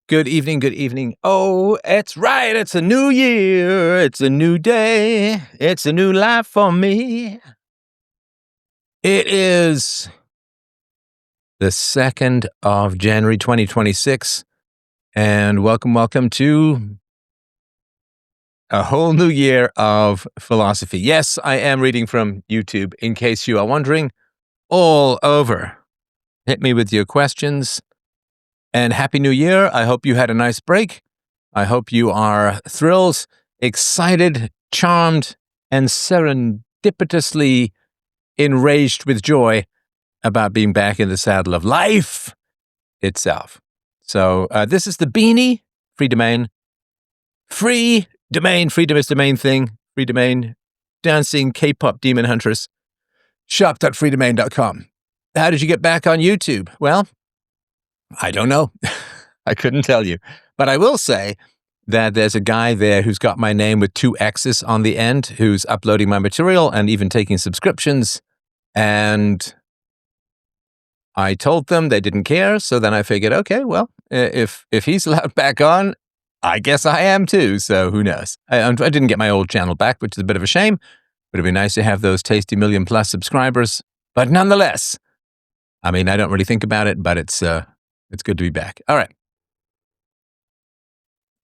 Good evening, good evening. Oh, it's right. It's a new year. It's a new day. It's a new life for me. It is the 2nd of January, 2026. And welcome to a whole new year of philosophy. Yes, I am reading from YouTube, in case you are wondering, all over. Hit me with your questions. And Happy New Year. I hope you had a nice break. I hope you are thrilled, excited, charmed, and serendipitously enraged with joy about being back in the saddle of life itself. So this is the beanie, Freedomain. Freedomain, freedom is the main thing. Freedomain, dancing K-pop demon hunters. Shop.freedomain.com. How did you get back on YouTube? Well, I don't know. I couldn't tell you. But I will say that there's a guy there who's got my name with 2 X's on the end, who's uploading my material and even taking subscriptions. And I told them, they didn't care. So then I figured, okay, well, if he's allowed back on, I guess I am too. So who knows? I didn't get my old channel back, which is a bit of a shame. But it'd be nice to have those tasty 1 million+ subscribers. But nonetheless, I mean, I don't really think about it, but it's good to be back. All right.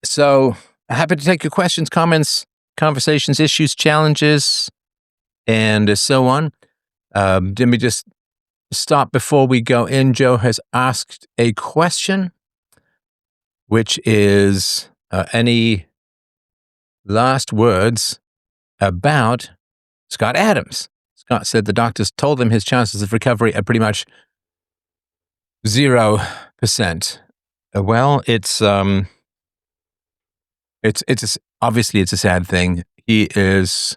So happy to take your questions, comments, conversations, issues, challenges, and so on. Let me just stop before we go in. Joe has asked a question, which is any last words about Scott Adams? Scott said the doctors told him his chances of recovery are pretty much 0%. Well, it's obviously it's a sad thing. He is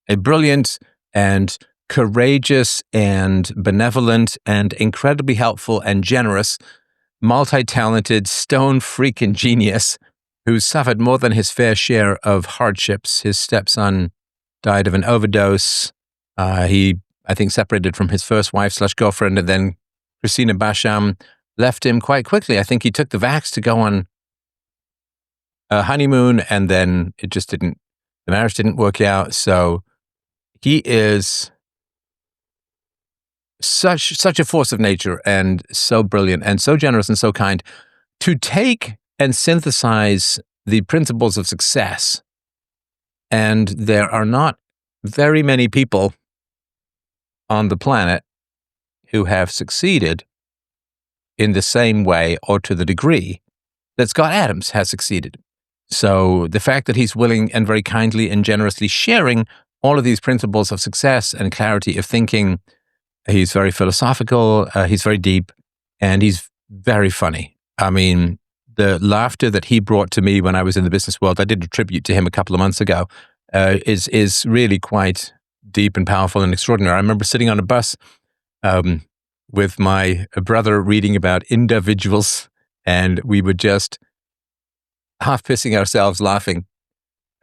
a brilliant and courageous and benevolent and incredibly helpful and generous, multi-talented, stone freaking genius who's suffered more than his fair share of hardships. His stepson died of an overdose. He, I think, separated from his first wife/girlfriend, and then Christina Basham left him quite quickly. I think he took the vax to go on a honeymoon, and then the marriage didn't work out. So he is such a force of nature and so brilliant and so generous and so kind. To take and synthesize the principles of success, and there are not very many people on the planet who have succeeded in the same way or to the degree that Scott Adams has succeeded. So the fact that he's willing and very kindly and generously sharing all of these principles of success and clarity of thinking, he's very philosophical, he's very deep, and he's very funny. I mean, the laughter that he brought to me when I was in the business world, I did a tribute to him a couple of months ago, is really quite deep and powerful and extraordinary. I remember sitting on a bus with my brother reading about individuals, and we were just half pissing ourselves laughing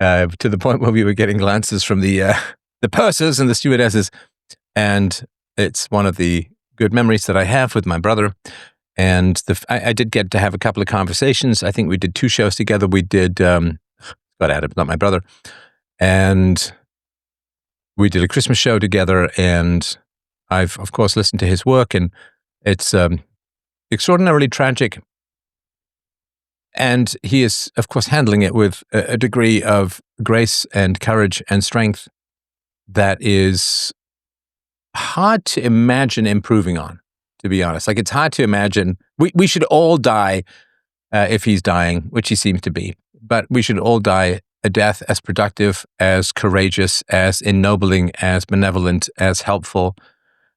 to the point where we were getting glances from the pursers and the stewardesses. And it's one of the good memories that I have with my brother. And I did get to have a couple of conversations. I think we did 2 shows together. We did Scott Adams, not my brother. And we did a Christmas show together, and I've, of course, listened to his work, and it's extraordinarily tragic. And he is, of course, handling it with a degree of grace and courage and strength that is hard to imagine improving on, to be honest. Like, it's hard to imagine. We should all die if he's dying, which he seems to be. But we should all die a death as productive, as courageous, as ennobling, as benevolent, as helpful,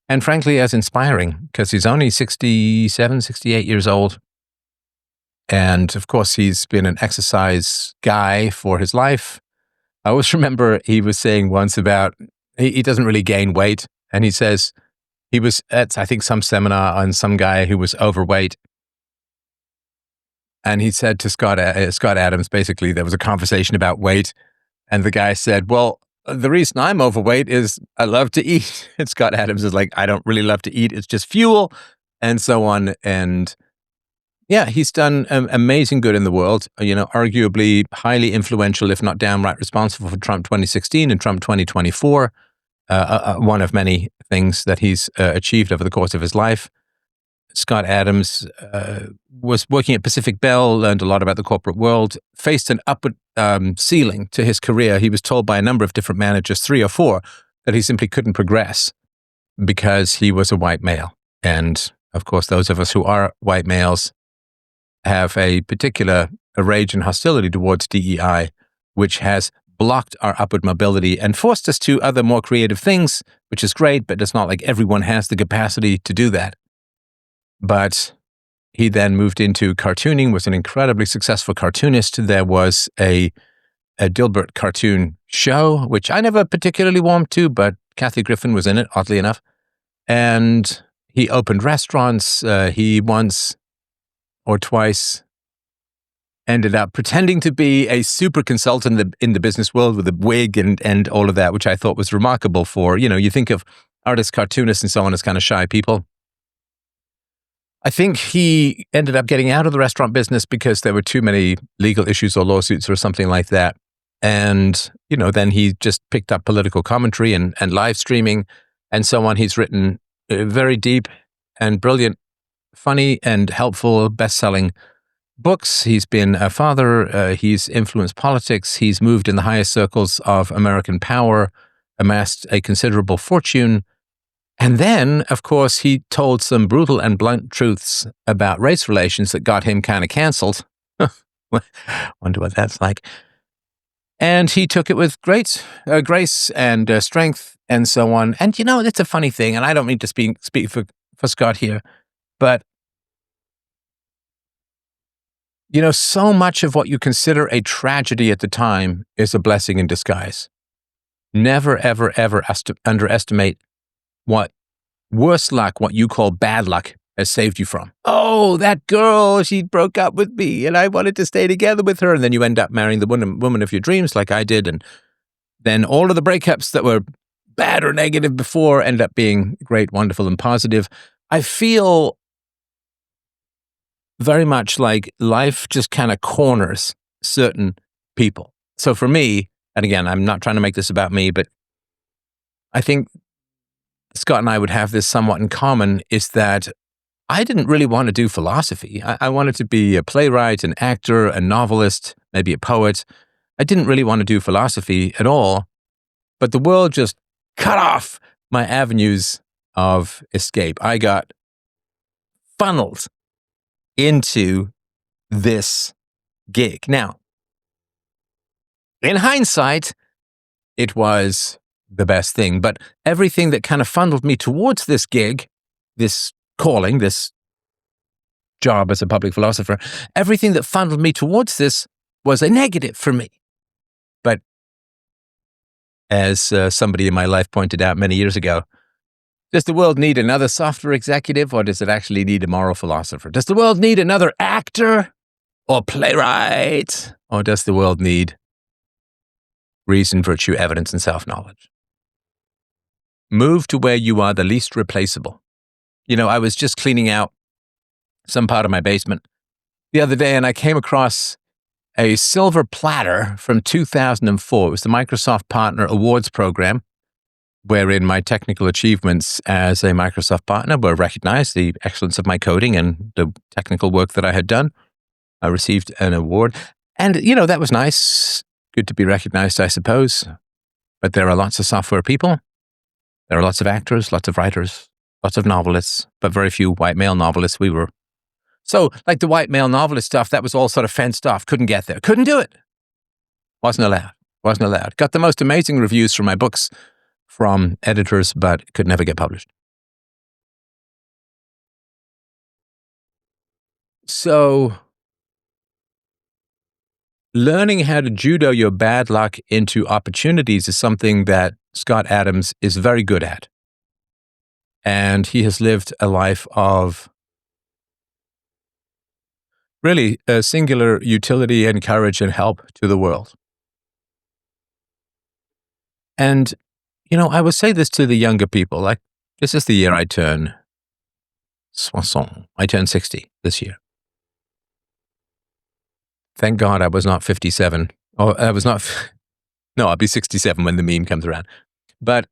and frankly, as inspiring, because he's only 67, 68 years old. And of course, he's been an exercise guy for his life. I always remember he was saying once about, he doesn't really gain weight. And he says he was at, I think, some seminar on some guy who was overweight. And he said to Scott Adams, basically, there was a conversation about weight. And the guy said, well, the reason I'm overweight is I love to eat. And Scott Adams is like, I don't really love to eat. It's just fuel, and so on. And Yeah, he's done amazing good in the world, arguably highly influential, if not downright responsible for Trump 2016 and Trump 2024, one of many things that he's achieved over the course of his life. Scott Adams was working at Pacific Bell, learned a lot about the corporate world, faced an upward ceiling to his career. He was told by a number of different managers, 3 or 4, that he simply couldn't progress because he was a white male. And of course, those of us who are white males have a particular rage and hostility towards DEI, which has blocked our upward mobility and forced us to other more creative things, which is great, but it's not like everyone has the capacity to do that. But he then moved into cartooning, was an incredibly successful cartoonist. There was a Dilbert cartoon show, which I never particularly warmed to, but Kathy Griffin was in it, oddly enough. And he opened restaurants. He once or twice ended up pretending to be a super consultant in the business world with a wig and all of that, which I thought was remarkable for, you think of artists, cartoonists, and so on as kind of shy people. I think he ended up getting out of the restaurant business because there were too many legal issues or lawsuits or something like that. And, then he just picked up political commentary and live streaming and so on. He's written very deep and brilliant, funny and helpful, best-selling books. He's been a father. He's influenced politics. He's moved in the highest circles of American power, amassed a considerable fortune. And then, of course, he told some brutal and blunt truths about race relations that got him kind of canceled. Wonder what that's like. And he took it with great grace and strength and so on. And, it's a funny thing, and I don't mean to speak for Scott here, but so much of what you consider a tragedy at the time is a blessing in disguise. Never, ever, ever underestimate what worse luck, what you call bad luck, has saved you from. Oh, that girl, she broke up with me and I wanted to stay together with her. And then you end up marrying the woman of your dreams like I did. And then all of the breakups that were bad or negative before end up being great, wonderful, and positive. I feel very much like life just kind of corners certain people. So for me, and again, I'm not trying to make this about me, but I think Scott and I would have this somewhat in common, is that I didn't really want to do philosophy. I wanted to be a playwright, an actor, a novelist, maybe a poet. I didn't really want to do philosophy at all, but the world just cut off my avenues of escape. I got funneled into this gig. Now, in hindsight, it was the best thing, but everything that kind of funneled me towards this gig, this calling, this job as a public philosopher, everything that funneled me towards this was a negative for me. But as somebody in my life pointed out many years ago, does the world need another software executive, or does it actually need a moral philosopher? Does the world need another actor or playwright, or does the world need reason, virtue, evidence, and self-knowledge? Move to where you are the least replaceable. I was just cleaning out some part of my basement the other day, and I came across a silver platter from 2004. It was the Microsoft Partner Awards program, wherein my technical achievements as a Microsoft partner were recognized, the excellence of my coding and the technical work that I had done. I received an award. And, that was nice. Good to be recognized, I suppose. But there are lots of software people. There are lots of actors, lots of writers, lots of novelists, but very few white male novelists. So, like the white male novelist stuff, that was all sort of fenced off. Couldn't get there. Couldn't do it. Wasn't allowed. Got the most amazing reviews for my books from editors, but could never get published. So, learning how to judo your bad luck into opportunities is something that Scott Adams is very good at. And he has lived a life of really singular utility and courage and help to the world. And, I would say this to the younger people, like, this is the year I turn 60 this year. Thank God I was not 57. Oh, I was not. No, I'll be 67 when the meme comes around. But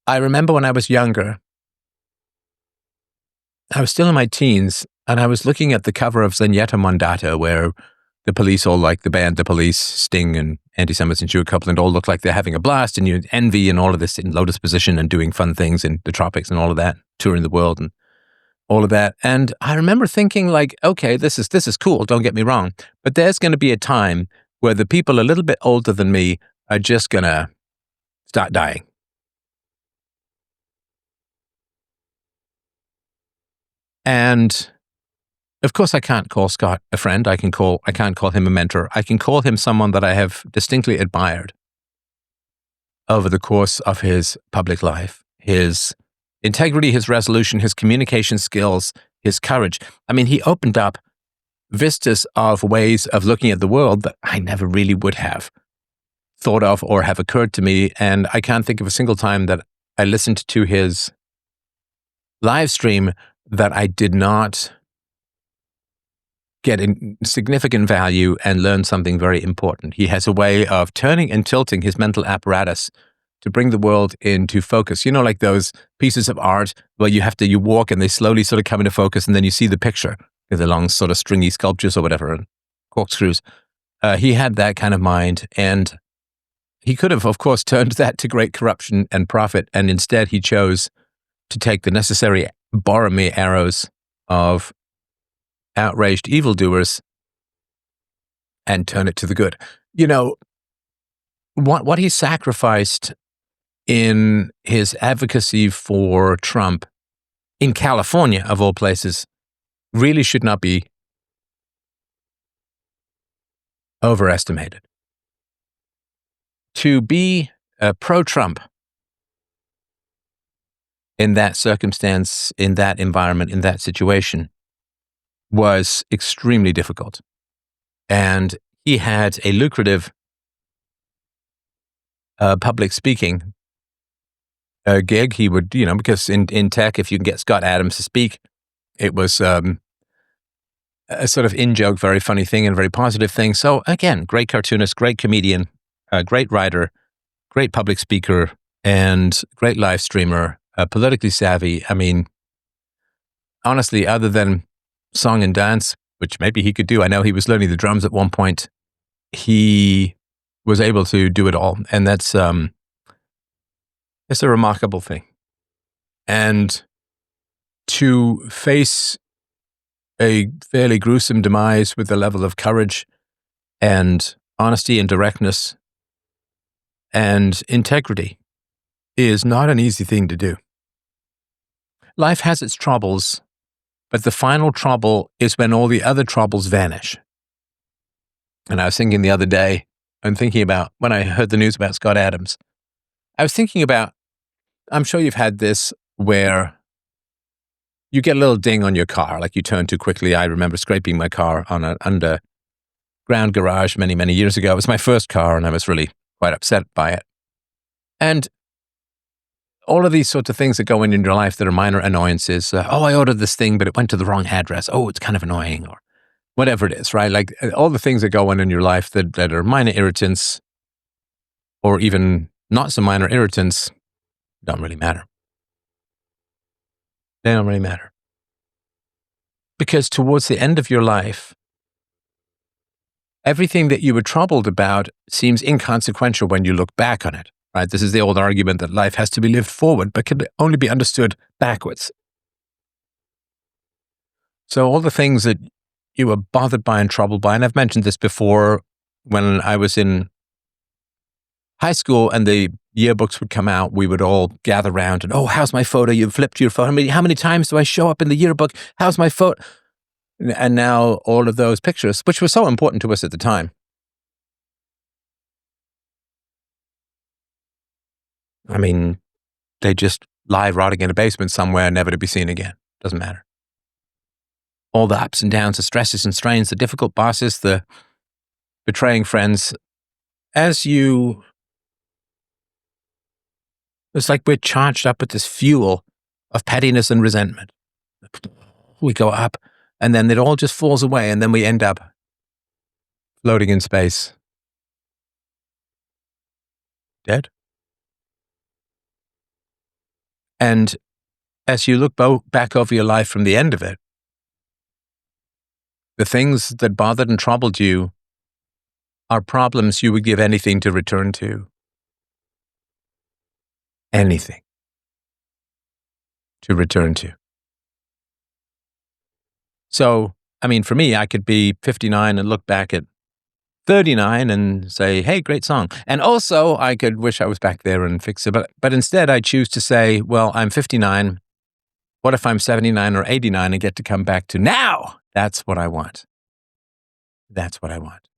I remember when I was younger, I was still in my teens, and I was looking at the cover of Zenyatta Mondatta, where the police all like the band, the Police, Sting, and Anti-Semites and Jew Coupland all look like they're having a blast, and you envy and all of this in lotus position and doing fun things in the tropics and all of that, touring the world and all of that. And I remember thinking like, okay, this is cool, don't get me wrong, but there's going to be a time where the people a little bit older than me are just going to start dying. And of course, I can't call Scott a friend. I can't call him a mentor. I can call him someone that I have distinctly admired over the course of his public life. His integrity, his resolution, his communication skills, his courage. I mean, he opened up vistas of ways of looking at the world that I never really would have thought of or have occurred to me. And I can't think of a single time that I listened to his live stream that I did not get in significant value and learn something very important. He has a way of turning and tilting his mental apparatus to bring the world into focus. You know, like those pieces of art where you walk and they slowly sort of come into focus and then you see the picture. The long sort of stringy sculptures or whatever, and corkscrews. He had that kind of mind, and he could have, of course, turned that to great corruption and profit, and instead he chose to take the necessary Boromir arrows of outraged evildoers and turn it to the good. You know, what he sacrificed in his advocacy for Trump in California, of all places, really should not be overestimated. To be pro-Trump in that circumstance, in that environment, in that situation was extremely difficult. And he had a lucrative public speaking gig. He would, because in tech, if you can get Scott Adams to speak, it was a sort of in-joke, very funny thing and very positive thing. So again, great cartoonist, great comedian, great writer, great public speaker, and great live streamer, politically savvy. I mean, honestly, other than song and dance, which maybe he could do, I know he was learning the drums at one point, he was able to do it all. And that's it's a remarkable thing. And to face a fairly gruesome demise with the level of courage and honesty and directness and integrity is not an easy thing to do. Life has its troubles, but the final trouble is when all the other troubles vanish. And I was thinking the other day, I'm thinking about when I heard the news about Scott Adams, I was thinking about, I'm sure you've had this where you get a little ding on your car, like you turn too quickly. I remember scraping my car on an underground garage many, many years ago. It was my first car and I was really quite upset by it. And all of these sorts of things that go in your life that are minor annoyances. I ordered this thing, but it went to the wrong address. Oh, it's kind of annoying, or whatever it is, right? Like all the things that go in your life that are minor irritants or even not so minor irritants don't really matter. They don't really matter. Because towards the end of your life, everything that you were troubled about seems inconsequential when you look back on it, right? This is the old argument that life has to be lived forward, but can only be understood backwards. So all the things that you were bothered by and troubled by, and I've mentioned this before, when I was in high school and the yearbooks would come out, we would all gather around and, oh, how's my photo? You flipped your photo. How many times do I show up in the yearbook? How's my photo? And now all of those pictures, which were so important to us at the time, I mean, they just lie rotting in a basement somewhere, never to be seen again. Doesn't matter. All the ups and downs, the stresses and strains, the difficult bosses, the betraying friends, it's like we're charged up with this fuel of pettiness and resentment. We go up and then it all just falls away, and then we end up floating in space, dead. And as you look back over your life from the end of it, the things that bothered and troubled you are problems you would give anything to return to. Anything to return to. So, I mean, for me, I could be 59 and look back at 39 and say, hey, great song. And also, I could wish I was back there and fix it. But instead, I choose to say, well, I'm 59. What if I'm 79 or 89 and get to come back to now? That's what I want. That's what I want.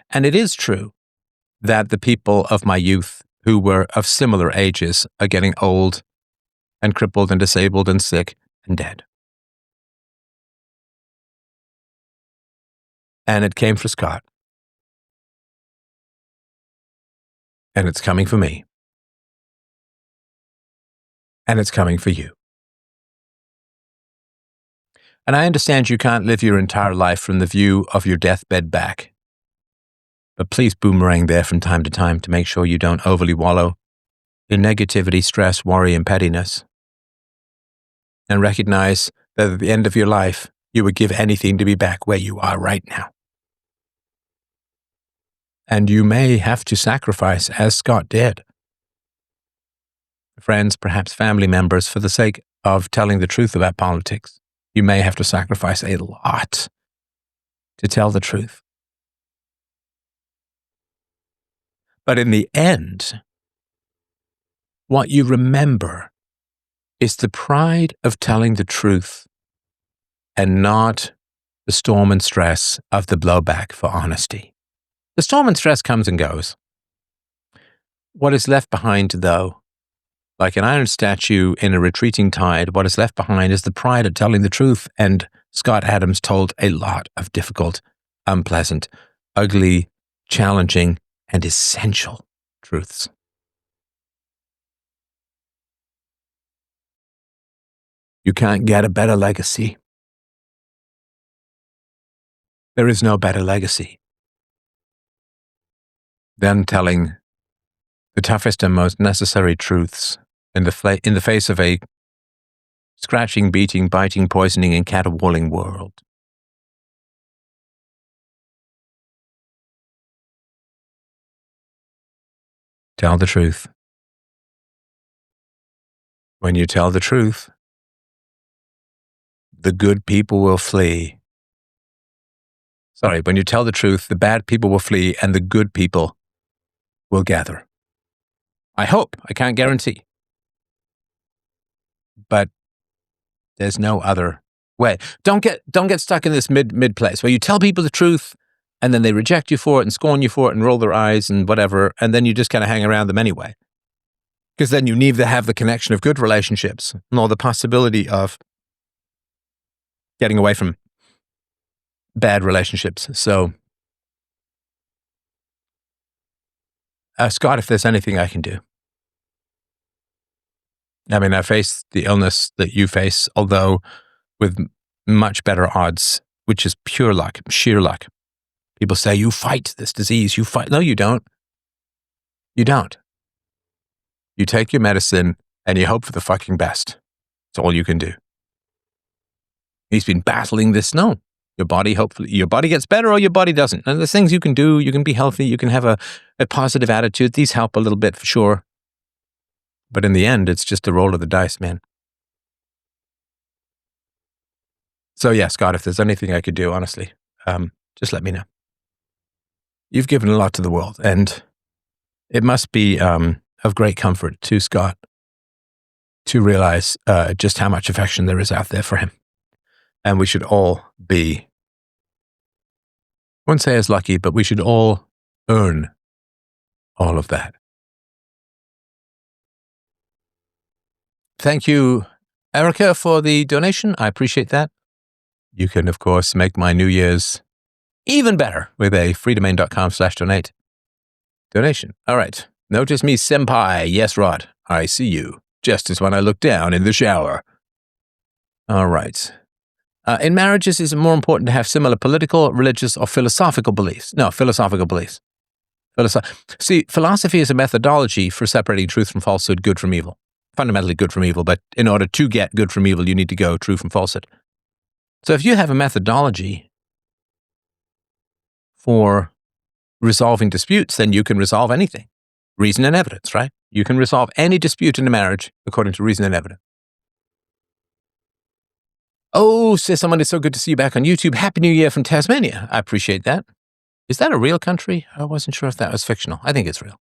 And it is true that the people of my youth who were of similar ages are getting old and crippled and disabled and sick and dead. And it came for Scott. And it's coming for me. And it's coming for you. And I understand you can't live your entire life from the view of your deathbed back. But please boomerang there from time to time to make sure you don't overly wallow in negativity, stress, worry, and pettiness. And recognize that at the end of your life, you would give anything to be back where you are right now. And you may have to sacrifice, as Scott did, friends, perhaps family members, for the sake of telling the truth about politics. You may have to sacrifice a lot to tell the truth. But in the end, what you remember is the pride of telling the truth and not the storm and stress of the blowback for honesty. The storm and stress comes and goes. What is left behind, though, like an iron statue in a retreating tide, what is left behind is the pride of telling the truth. And Scott Adams told a lot of difficult, unpleasant, ugly, challenging, and essential truths. You can't get a better legacy. There is no better legacy than telling the toughest and most necessary truths in the face of a scratching, beating, biting, poisoning, and caterwauling world. Tell the truth. When you tell the truth, the good people will flee. Sorry, when you tell the truth, the bad people will flee and the good people will gather. I hope. I can't guarantee. But there's no other way. Don't get stuck in this mid place where you tell people the truth and then they reject you for it and scorn you for it and roll their eyes and whatever, and then you just kind of hang around them anyway. Because then you neither have the connection of good relationships nor the possibility of getting away from bad relationships. So, Scott, if there's anything I can do. I mean, I faced the illness that you face, although with much better odds, which is pure luck, sheer luck. People say, you fight this disease, you fight. No, you don't. You don't. You take your medicine and you hope for the fucking best. That's all you can do. He's been battling this. No, your body, hopefully, your body gets better or your body doesn't. And there's things you can do. You can be healthy. You can have a positive attitude. These help a little bit for sure. But in the end, it's just a roll of the dice, man. So yeah, Scott, if there's anything I could do, honestly, just let me know. You've given a lot to the world, and it must be of great comfort to Scott to realize just how much affection there is out there for him. And we should all be, I wouldn't say as lucky, but we should all earn all of that. Thank you, Erica, for the donation. I appreciate that. You can, of course, make my New Year's even better with a freedomain.com/donate donation. All right. Notice me, senpai. Yes, Rod. I see you. Just as when I look down in the shower. All right. In marriages, is it more important to have similar political, religious, or philosophical beliefs? No, philosophical beliefs. See, philosophy is a methodology for separating truth from falsehood, good from evil. Fundamentally good from evil, but in order to get good from evil, you need to go true from falsehood. So if you have a methodology for resolving disputes, then you can resolve anything. Reason and evidence, right? You can resolve any dispute in a marriage according to reason and evidence. Oh, says someone, it's so good to see you back on YouTube. Happy New Year from Tasmania. I appreciate that. Is that a real country? I wasn't sure if that was fictional. I think it's real.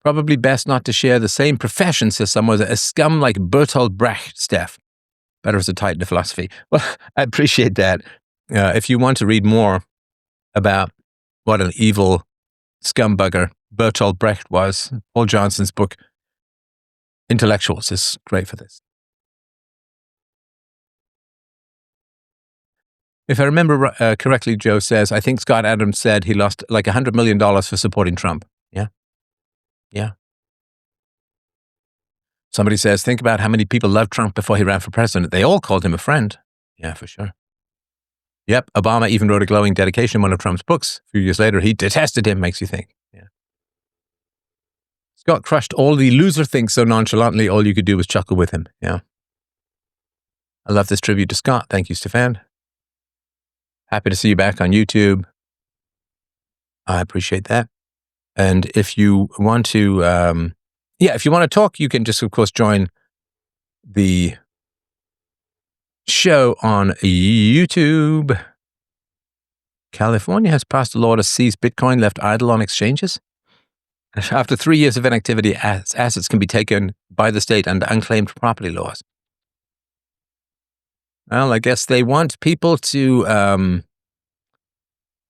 Probably best not to share the same profession, says someone, a scum like Bertolt Brecht, Steph. Better as a titan of philosophy. Well, I appreciate that. If you want to read more about what an evil scumbugger Bertolt Brecht was, Paul Johnson's book, Intellectuals, is great for this. If I remember correctly, Joe says, I think Scott Adams said he lost like $100 million for supporting Trump. Yeah. Yeah. Somebody says, think about how many people loved Trump before he ran for president. They all called him a friend. Yeah, for sure. Yep. Obama even wrote a glowing dedication in one of Trump's books. A few years later, he detested him, makes you think. Yeah. Scott crushed all the loser things so nonchalantly, all you could do was chuckle with him. Yeah. I love this tribute to Scott. Thank you, Stefan. Happy to see you back on YouTube. I appreciate that. And if you want to, if you want to talk, you can just, of course, join the show on YouTube. California has passed a law to seize Bitcoin left idle on exchanges. After 3 years of inactivity, assets can be taken by the state under unclaimed property laws. Well, I guess they want people to,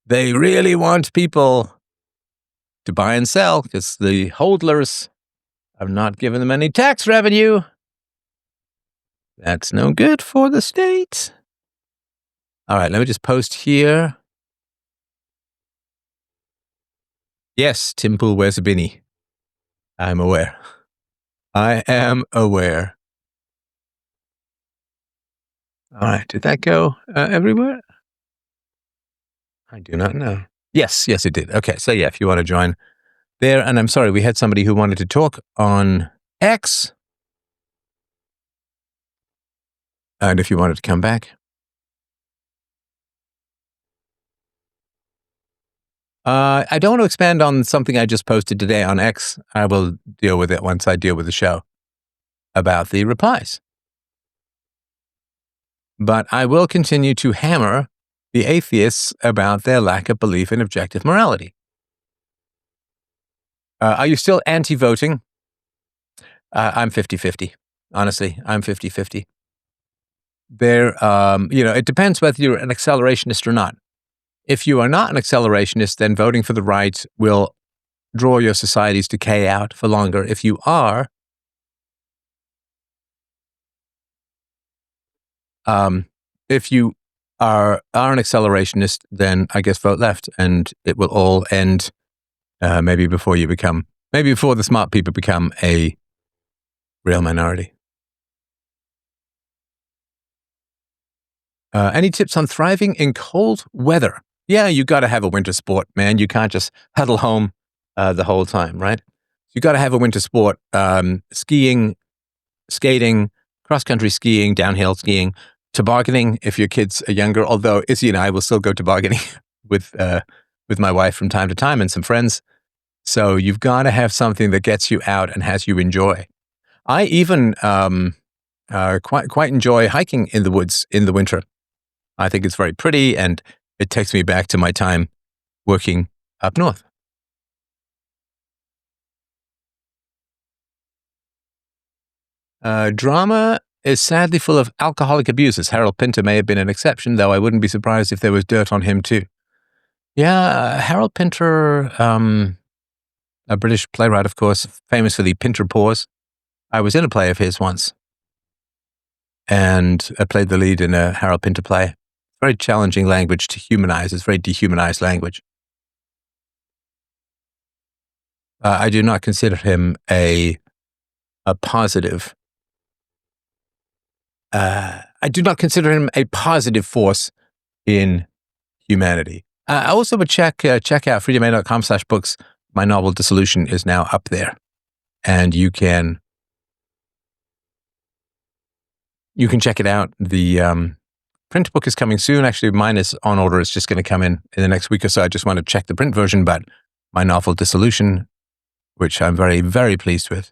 they really want people to buy and sell because the hodlers have not given them any tax revenue. That's no good for the state. All right, let me just post here. Yes, Tim Pool wears a beanie. I'm aware. I am aware. All right, did that go everywhere? I do not know. Yes, it did. Okay, so yeah, if you want to join there, and I'm sorry, we had somebody who wanted to talk on X. And if you wanted to come back. I don't want to expand on something I just posted today on X. I will deal with it once I deal with the show about the replies. But I will continue to hammer the atheists about their lack of belief in objective morality. Are you still anti-voting? I'm 50-50. Honestly, I'm 50-50. There, it depends whether you're an accelerationist or not. If you are not an accelerationist, then voting for the right will draw your society's decay out for longer. If you are, an accelerationist, then I guess vote left, and it will all end maybe before the smart people become a real minority. Any tips on thriving in cold weather? Yeah, you got to have a winter sport, man. You can't just huddle home the whole time, right? You got to have a winter sport. Skiing, skating, cross-country skiing, downhill skiing, tobogganing if your kids are younger, although Izzy and I will still go tobogganing with my wife from time to time and some friends. So you've got to have something that gets you out and has you enjoy. I even quite enjoy hiking in the woods in the winter. I think it's very pretty, and it takes me back to my time working up north. Drama is sadly full of alcoholic abuses. Harold Pinter may have been an exception, though I wouldn't be surprised if there was dirt on him too. Yeah, Harold Pinter, a British playwright, of course, famous for the Pinter pause. I was in a play of his once, and I played the lead in a Harold Pinter play. Very challenging language to humanize. It's very dehumanized language. I do not consider him a a positive. I do not consider him a positive force in humanity. I also would check out freedomain.com/books. My novel Dissolution is now up there, and you can check it out. The print book is coming soon. Actually, mine is on order. It's just going to come in the next week or so. I just want to check the print version, but my novel Dissolution, which I'm very, very pleased with,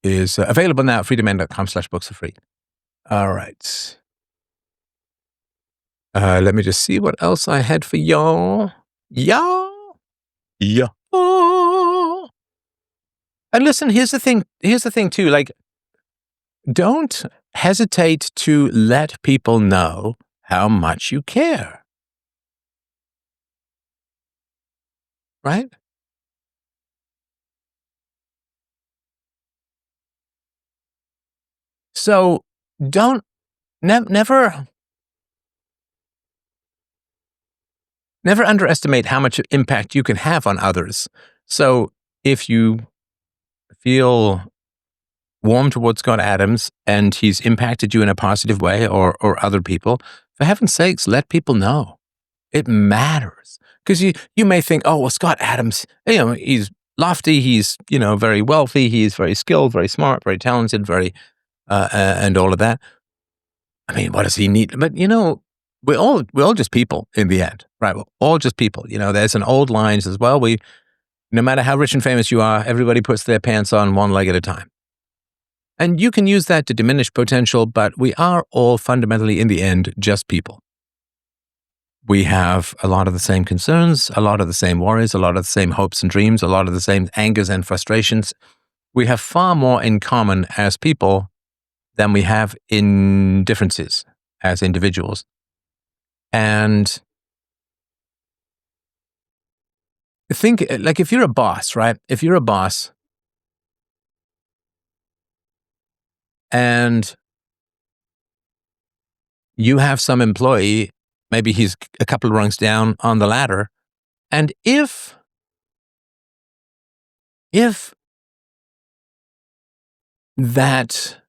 is available now at freedomain.com/books for free. All right. Let me just see what else I had for y'all. Y'all. And listen, here's the thing too. Like, don't hesitate to let people know how much you care. Right? So don't never underestimate how much impact you can have on others. So if you feel warm towards Scott Adams and he's impacted you in a positive way, or other people, for heaven's sakes, let people know. It matters. Because you may think, oh, well, Scott Adams, he's lofty, he's, very wealthy, he's very skilled, very smart, very talented, very, and all of that. I mean, what does he need? But, we're all just people in the end, right? We're all just people. There's an old line as well. No matter how rich and famous you are, everybody puts their pants on one leg at a time. And you can use that to diminish potential, but we are all fundamentally, in the end, just people. We have a lot of the same concerns, a lot of the same worries, a lot of the same hopes and dreams, a lot of the same angers and frustrations. We have far more in common as people than we have in differences as individuals. And think, like, if you're a boss, right? If you're a boss and you have some employee, maybe he's a couple of rungs down on the ladder, and if that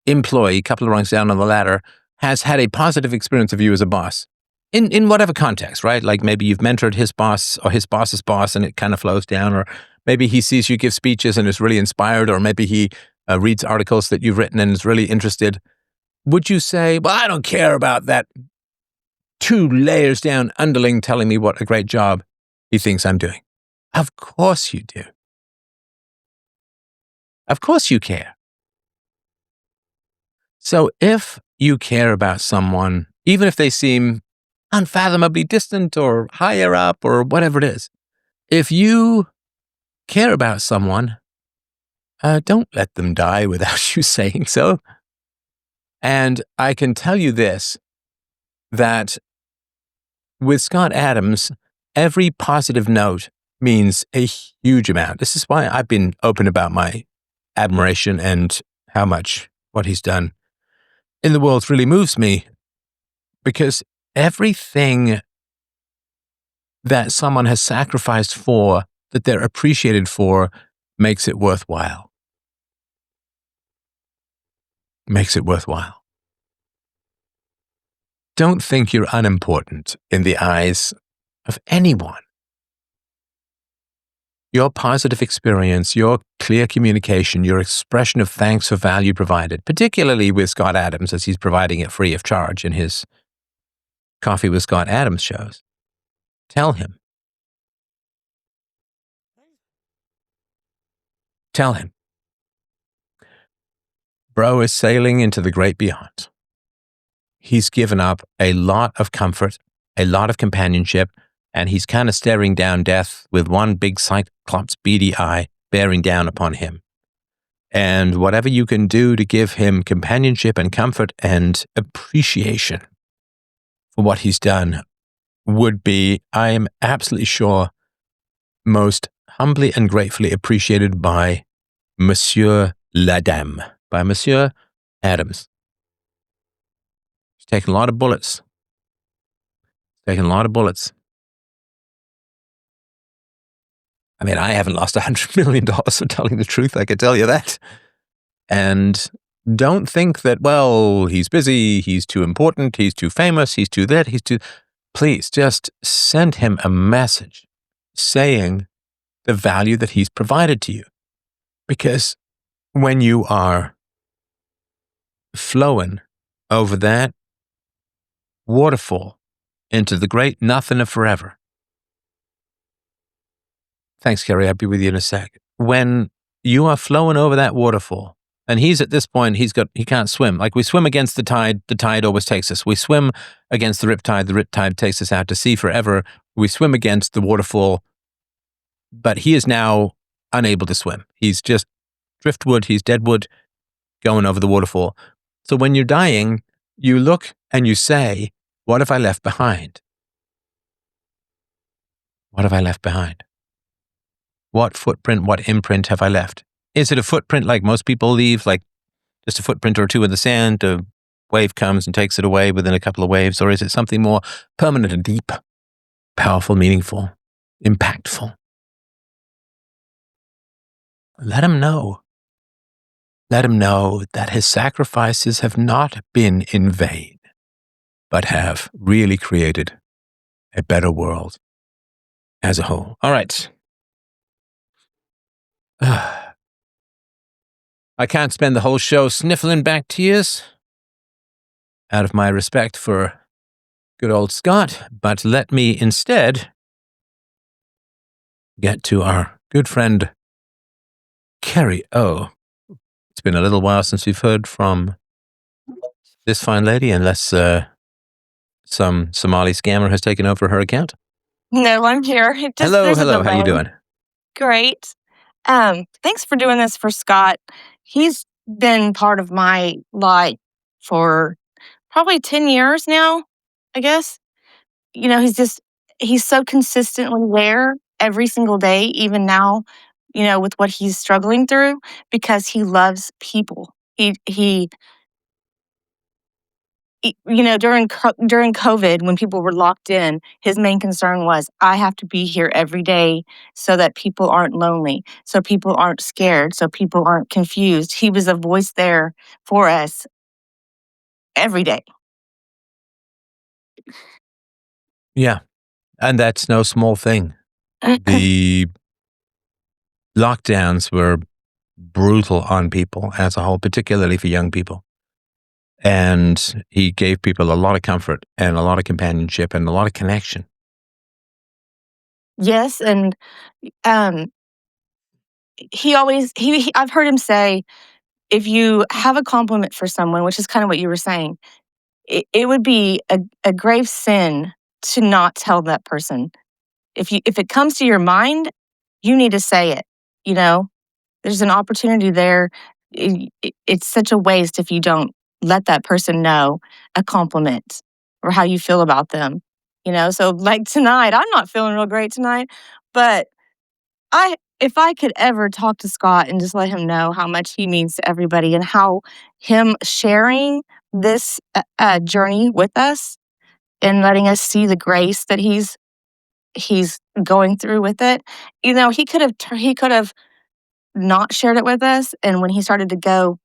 employee, a couple of rungs down on the ladder, has had a positive experience of you as a boss, in whatever context, right? Like maybe you've mentored his boss or his boss's boss and it kind of flows down, or maybe he sees you give speeches and is really inspired, or maybe he reads articles that you've written and is really interested. Would you say, well, I don't care about that 2 layers down underling telling me what a great job he thinks I'm doing? Of course you do. Of course you care. So if you care about someone, even if they seem unfathomably distant or higher up or whatever it is, if you care about someone, don't let them die without you saying so. And I can tell you this, that with Scott Adams, every positive note means a huge amount. This is why I've been open about my admiration and how much what he's done in the world really moves me, because everything that someone has sacrificed for, that they're appreciated for, makes it worthwhile. Makes it worthwhile. Don't think you're unimportant in the eyes of anyone. Your positive experience, your clear communication, your expression of thanks for value provided, particularly with Scott Adams, as he's providing it free of charge in his Coffee with Scott Adams shows. Tell him. Tell him. Bro is sailing into the great beyond. He's given up a lot of comfort, a lot of companionship, and he's kind of staring down death with one big cyclops beady eye bearing down upon him. And whatever you can do to give him companionship and comfort and appreciation for what he's done would be, I am absolutely sure, most humbly and gratefully appreciated by Monsieur La Dame, by Monsieur Adams. He's taken a lot of bullets. I mean, I haven't lost $100 million for telling the truth, I can tell you that. And don't think that, well, he's busy, he's too important, he's too famous, he's too that, he's too... Please just send him a message saying the value that he's provided to you. Because when you are flowing over that waterfall into the great nothing of forever. Thanks, Kerry. I'll be with you in a sec. When you are flowing over that waterfall, and he's at this point, he can't swim. Like we swim against the tide always takes us. We swim against the riptide takes us out to sea forever. We swim against the waterfall, but he is now unable to swim. He's just driftwood, he's deadwood, going over the waterfall. So when you're dying, you look and you say, what have I left behind? What have I left behind? What footprint, what imprint have I left? Is it a footprint like most people leave, like just a footprint or two in the sand, a wave comes and takes it away within a couple of waves, or is it something more permanent and deep, powerful, meaningful, impactful? Let him know. Let him know that his sacrifices have not been in vain, but have really created a better world as a whole. All right. I can't spend the whole show sniffling back tears out of my respect for good old Scott, but let me instead get to our good friend Kerry O. It's been a little while since we've heard from this fine lady, unless some Somali scammer has taken over her account. No, I'm here. Hello. How you doing? Great. Thanks for doing this for Scott. He's been part of my life for probably 10 years now, I guess. You know, he's so consistently there every single day, even now, you know, with what he's struggling through, because he loves people. You know, during COVID, when people were locked in, his main concern was, I have to be here every day so that people aren't lonely, so people aren't scared, so people aren't confused. He was a voice there for us every day. Yeah, and that's no small thing. The lockdowns were brutal on people as a whole, particularly for young people. And he gave people a lot of comfort and a lot of companionship and a lot of connection. Yes, and I've heard him say, if you have a compliment for someone, which is kind of what you were saying, it would be a grave sin to not tell that person. If it comes to your mind, you need to say it. You know, there's an opportunity there. It's such a waste if you don't let that person know a compliment or how you feel about them. You know, so like tonight, I'm not feeling real great tonight, but if I could ever talk to Scott and just let him know how much he means to everybody and how him sharing this journey with us and letting us see the grace that he's going through with it, you know, he could have not shared it with us. And when he started to go,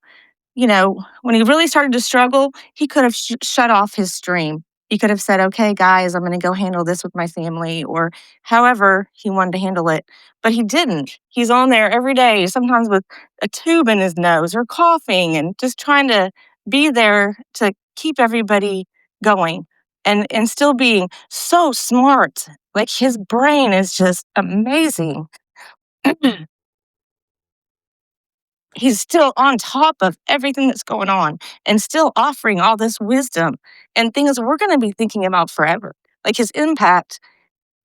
you know, when he really started to struggle, he could have shut off his stream. He could have said, okay, guys, I'm going to go handle this with my family, or however he wanted to handle it. But he didn't. He's on there every day, sometimes with a tube in his nose or coughing, and just trying to be there to keep everybody going and still being so smart. Like his brain is just amazing. He's still on top of everything that's going on and still offering all this wisdom and things we're going to be thinking about forever. Like his impact,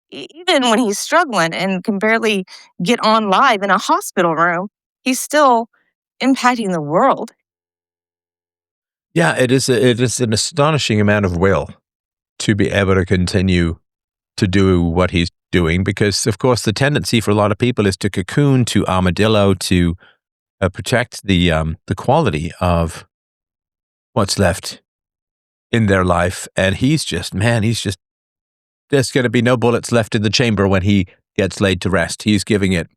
even when he's struggling and can barely get on live in a hospital room, he's still impacting the world. Yeah, it is an astonishing amount of will to be able to continue to do what he's doing, because of course the tendency for a lot of people is to cocoon, to armadillo, to protect the quality of what's left in their life. And there's going to be no bullets left in the chamber when he gets laid to rest. He's giving it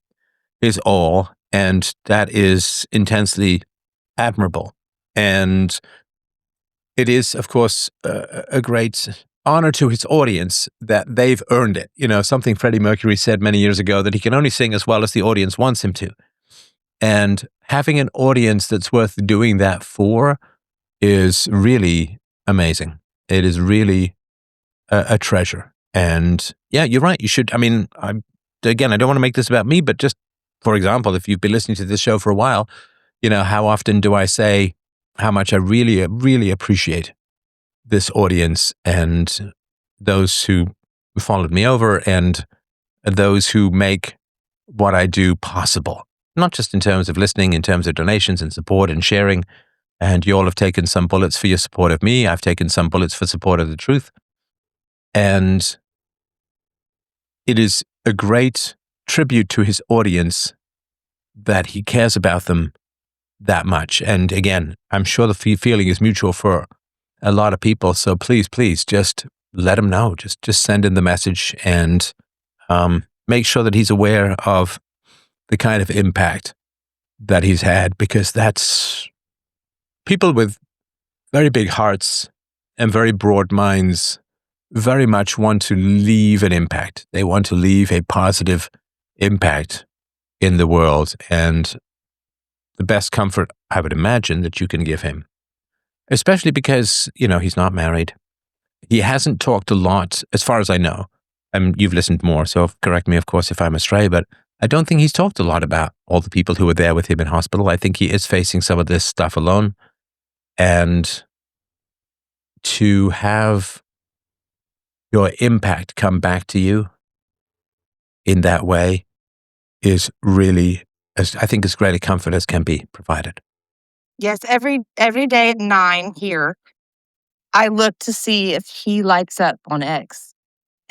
his all, and that is intensely admirable. And it is, of course, a great honor to his audience that they've earned it. Something Freddie Mercury said many years ago, that he can only sing as well as the audience wants him to. And having an audience that's worth doing that for is really amazing. It is really a treasure. And yeah, you're right. You should. I mean, I don't want to make this about me, but just for example, if you've been listening to this show for a while, how often do I say how much I really, really appreciate this audience and those who followed me over and those who make what I do possible, not just in terms of listening, in terms of donations and support and sharing. And you all have taken some bullets for your support of me. I've taken some bullets for support of the truth. And it is a great tribute to his audience that he cares about them that much. And again, I'm sure the feeling is mutual for a lot of people. So please, just let him know. Just send in the message and make sure that he's aware of the kind of impact that he's had, because that's people with very big hearts and very broad minds very much want to leave an impact. They want to leave a positive impact in the world. And the best comfort, I would imagine, that you can give him, especially because, he's not married. He hasn't talked a lot, as far as I know. You've listened more, so correct me, of course, if I'm astray, but I don't think he's talked a lot about all the people who were there with him in hospital. I think he is facing some of this stuff alone. And to have your impact come back to you in that way is really, I think, as great a comfort as can be provided. Yes, every day at 9 here, I look to see if he lights up on X.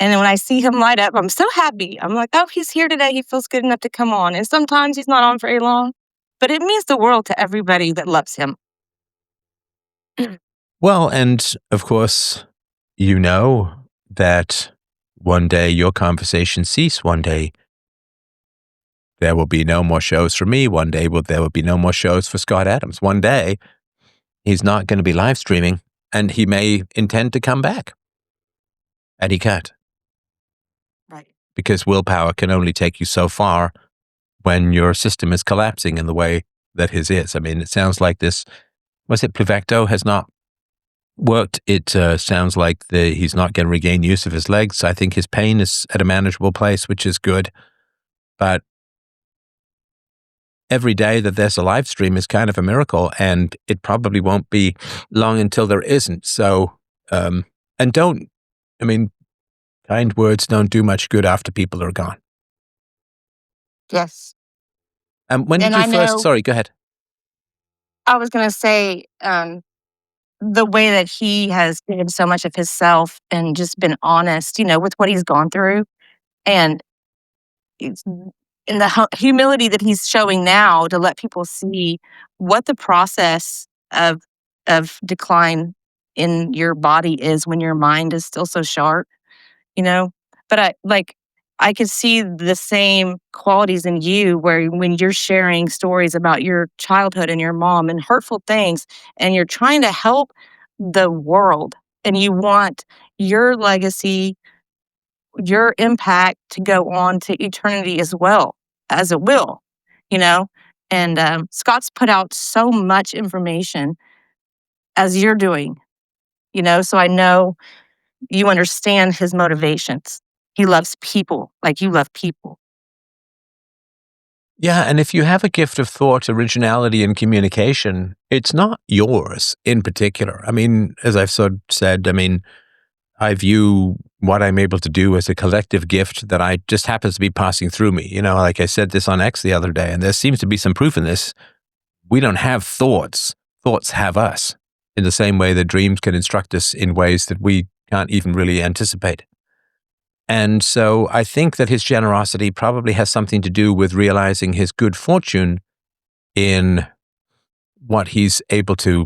And then when I see him light up, I'm so happy. I'm like, oh, he's here today. He feels good enough to come on. And sometimes he's not on very long, but it means the world to everybody that loves him. Well, and of course, that one day your conversations cease. One day there will be no more shows for me. One day there will be no more shows for Scott Adams. One day he's not going to be live streaming, and he may intend to come back. And he can't. Right. Because willpower can only take you so far when your system is collapsing in the way that his is. I mean, it sounds like this, was it Pluvecto, has not worked. It sounds like he's not going to regain use of his legs. I think his pain is at a manageable place, which is good. But every day that there's a live stream is kind of a miracle, and it probably won't be long until there isn't. So, kind words don't do much good after people are gone. Yes. When did you first? Sorry, go ahead. I was going to say, the way that he has given so much of himself and just been honest, with what he's gone through, and in the humility that he's showing now to let people see what the process of decline in your body is when your mind is still so sharp, But I could see the same qualities in you where when you're sharing stories about your childhood and your mom and hurtful things, and you're trying to help the world, and you want your legacy, your impact to go on to eternity as well as it will, And Scott's put out so much information as you're doing, so I know you understand his motivations. He loves people like you love people. Yeah, and if you have a gift of thought, originality, and communication, it's not yours in particular. I mean, as I've sort of said, I view what I'm able to do as a collective gift that I just happens to be passing through me. Like I said this on X the other day, and there seems to be some proof in this. We don't have thoughts. Thoughts have us, in the same way that dreams can instruct us in ways that we can't even really anticipate. And so I think that his generosity probably has something to do with realizing his good fortune in what he's able to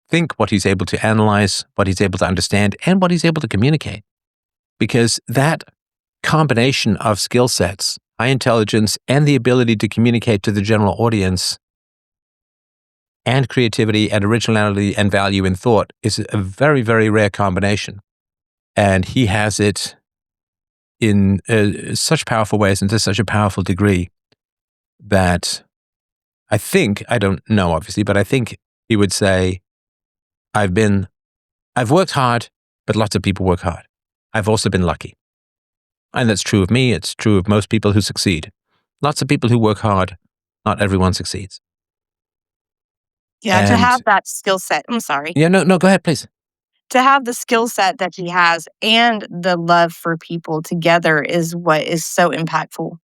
think, what he's able to analyze, what he's able to understand, and what he's able to communicate. Because that combination of skill sets, high intelligence, and the ability to communicate to the general audience, and creativity and originality and value in thought is a very, very rare combination. And he has it in such powerful ways and to such a powerful degree that I don't know obviously, but I think he would say, I've worked hard, but lots of people work hard. I've also been lucky. And that's true of me. It's true of most people who succeed. Lots of people who work hard, not everyone succeeds. Yeah, to have that skill set. I'm sorry. Yeah, no, go ahead, please. To have the skill set that he has and the love for people together is what is so impactful.